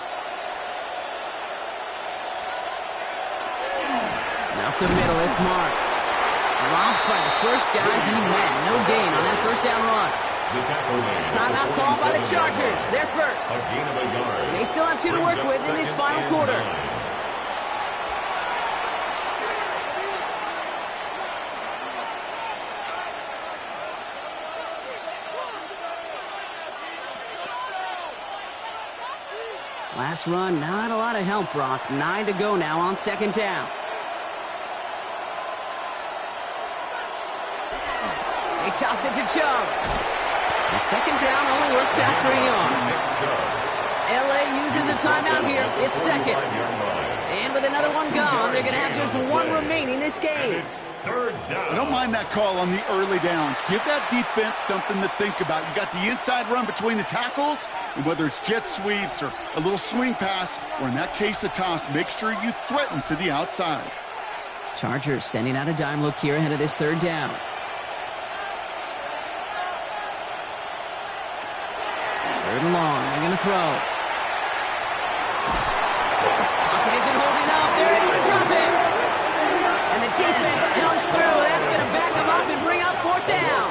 Up the middle, it's Marks. Dropped by the first guy he met. No gain on that first down run. Timeout called by the Chargers. They're first. They still have 2 to work with in this final quarter. Last run, not a lot of help, Brock. 9 to go now on second down. They toss it to Chubb. And second down only works out for L.A. uses a timeout here. It's second. And with another one gone, they're going to have just 1 remaining this game.
I don't mind that call on the early downs. Give that defense something to think about. You got the inside run between the tackles, and whether it's jet sweeps or a little swing pass, or in that case a toss, make sure you threaten to the outside.
Chargers sending out a dime look here ahead of this third down. Third and long, they're going to throw. Pocket isn't holding up. They're able to drop him. And the defense comes through. That's going to back them up and bring up fourth down.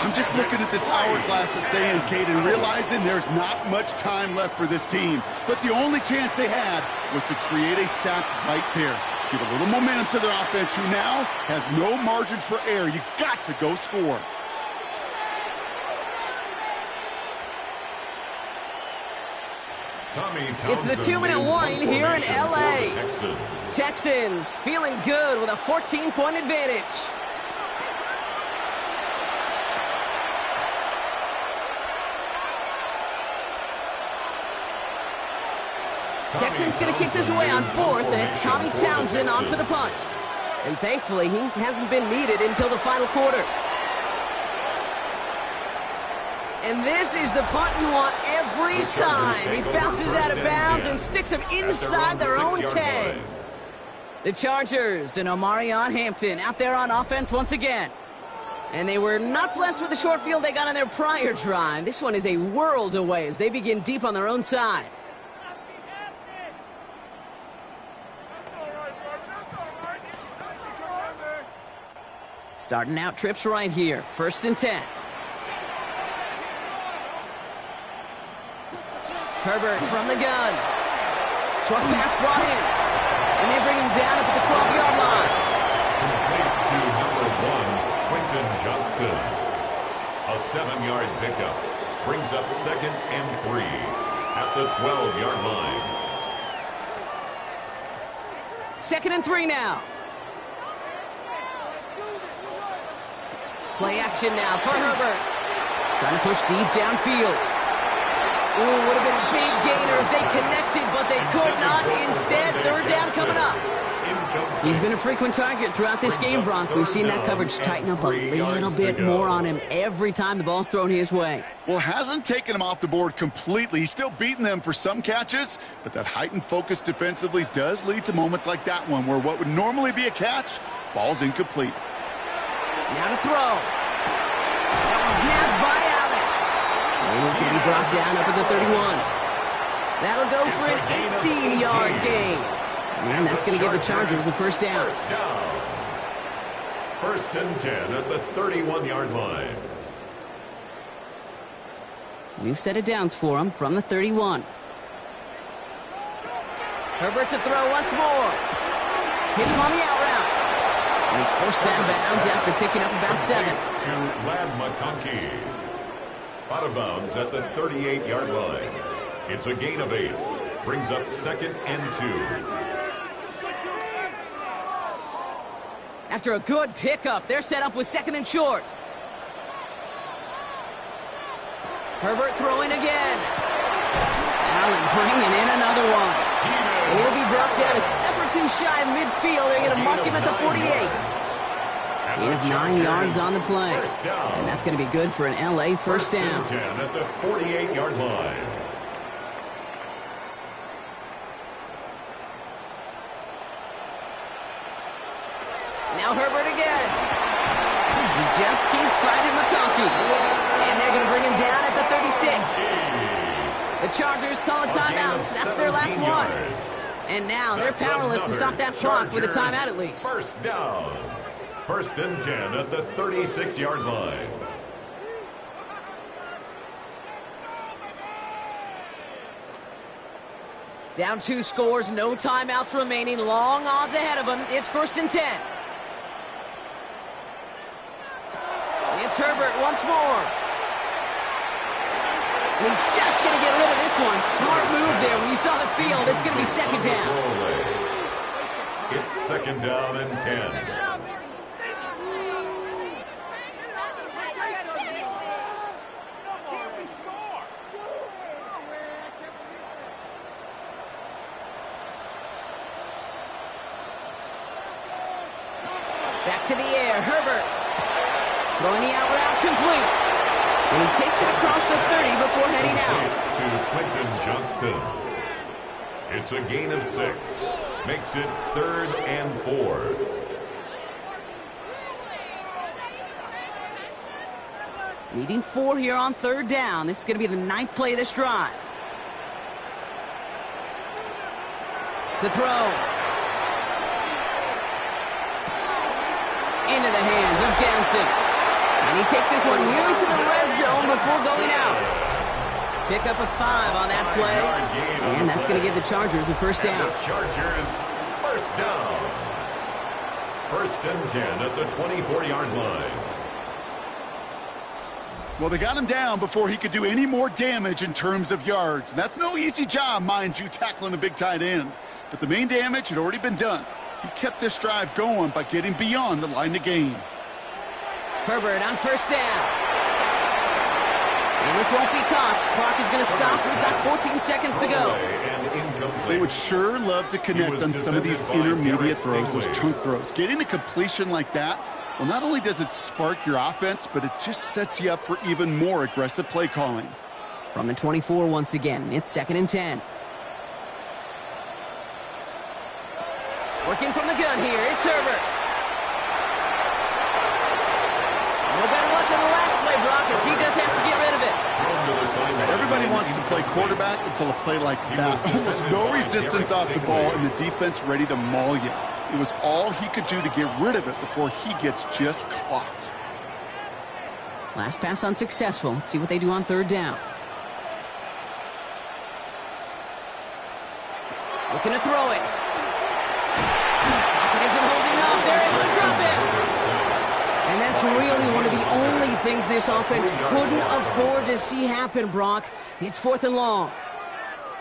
I'm just looking at this hourglass of sand, Kate, and realizing there's not much time left for this team. But the only chance they had was to create a sack right there. Give a little momentum to their offense, who now has no margin for error. You got to go score.
It's the 2-minute warning here in L.A. Texans feeling good with a 14-point advantage. Texans going to kick this away on 4th, and it's Tommy Townsend on for the punt. And thankfully, he hasn't been needed until the final quarter. And this is the punt you want every time. He bounces out of bounds and sticks them inside their own 10. The Chargers and Omarion Hampton out there on offense once again. And they were not blessed with the short field they got on their prior drive. This one is a world away as they begin deep on their own side. Starting out trips right here. 1st and 10. Herbert from the gun. Short pass brought in. And they bring him down up at the 12-yard line.
Complete to number 1, Quentin Johnston. A 7-yard pickup brings up 2nd and 3 at the 12-yard line.
2nd and 3 now. Play action now for Herbert. Trying to push deep downfield. Ooh, would have been a big gainer if they connected, but they could not. Instead, 3rd down coming up. He's been a frequent target throughout this game, Bronk. We've seen that coverage tighten up a little bit more on him every time the ball's thrown his way.
Well, hasn't taken him off the board completely. He's still beating them for some catches, but that heightened focus defensively does lead to moments like that one where what would normally be a catch falls incomplete.
Now to throw. That one's nabbed by Allen. And it's going to be brought down up at the 31. That'll go for an 18-yard gain. And that's going to give the Chargers a 1st down.
1st and 10 at the 31-yard line.
We've set it downs for him from the 31. Herbert to throw once more. Hits him on the out route. And he's forced out of bounds after picking up about 7.
To Lad McConkey. Out of bounds at the 38-yard line. It's a gain of 8. Brings up 2nd and 2.
After a good pickup, they're set up with 2nd and short. Herbert throwing again. Allen bringing in another one. And he'll be brought down a step or 2 shy of midfield. They're going to mark him at the 48. Gain of 9 yards on the play. And that's going to be good for an LA 1st down.
10 at the 48-yard line.
Now Herbert again. He just keeps fighting McConkey. And they're going to bring him down at the 36. The Chargers call a timeout. That's their last one. And now they're powerless to stop that clock with a timeout at least.
1st down. 1st and 10 at the 36-yard line.
Down 2 scores, no timeouts remaining. Long odds ahead of him. It's 1st and 10. It's Herbert once more. And he's just going to get rid of this one. Smart move there. When you saw the field, it's going to be 2nd down.
It's 2nd down and 10.
Back to the air, Herbert. Throwing the out route complete. And he takes it across the 30 before heading out.
To Quentin Johnston. It's a gain of 6. Makes it 3rd and 4.
Needing 4 here on 3rd down. This is going to be the 9th play of this drive. To throw. Into the hands of Ganson. And he takes this one nearly to the red zone before going out. Pick up a 5 on that play. And that's going to give the Chargers a 1st down.
The Chargers 1st down. 1st and 10 at the 24-yard line.
Well, they got him down before he could do any more damage in terms of yards. And that's no easy job, mind you, tackling a big tight end. But the main damage had already been done. He kept this drive going by getting beyond the line to gain.
Herbert on 1st down. And this won't be caught. Clock is going to stop. We've got 14 seconds to go.
They would sure love to connect on some of these intermediate throws, those chunk throws. Getting a completion like that, well, not only does it spark your offense, but it just sets you up for even more aggressive play calling.
From the 24 once again, it's 2nd and 10. Working from the gun here, it's Herbert. No better luck than the last play, Brock, as he just has to get rid of it.
Everybody wants to play quarterback until a play like that. Almost no resistance off the ball and the defense ready to maul you. It was all he could do to get rid of it before he gets just clocked.
Last pass unsuccessful. Let's see what they do on third down. Looking to throw it. Pocket isn't holding up. They're able to drop it. And that's really one of the only things this offense couldn't afford to see happen, Brock. It's 4th and long.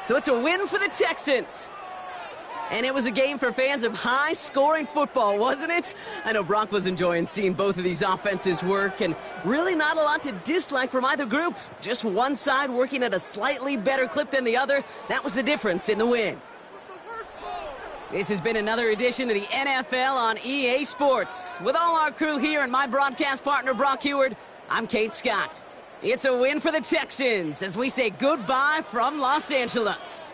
So it's a win for the Texans. And it was a game for fans of high-scoring football, wasn't it? I know Brock was enjoying seeing both of these offenses work, and really not a lot to dislike from either group. Just one side working at a slightly better clip than the other. That was the difference in the win. This has been another edition of the NFL on EA Sports. With all our crew here and my broadcast partner, Brock Heward, I'm Kate Scott. It's a win for the Texans as we say goodbye from Los Angeles.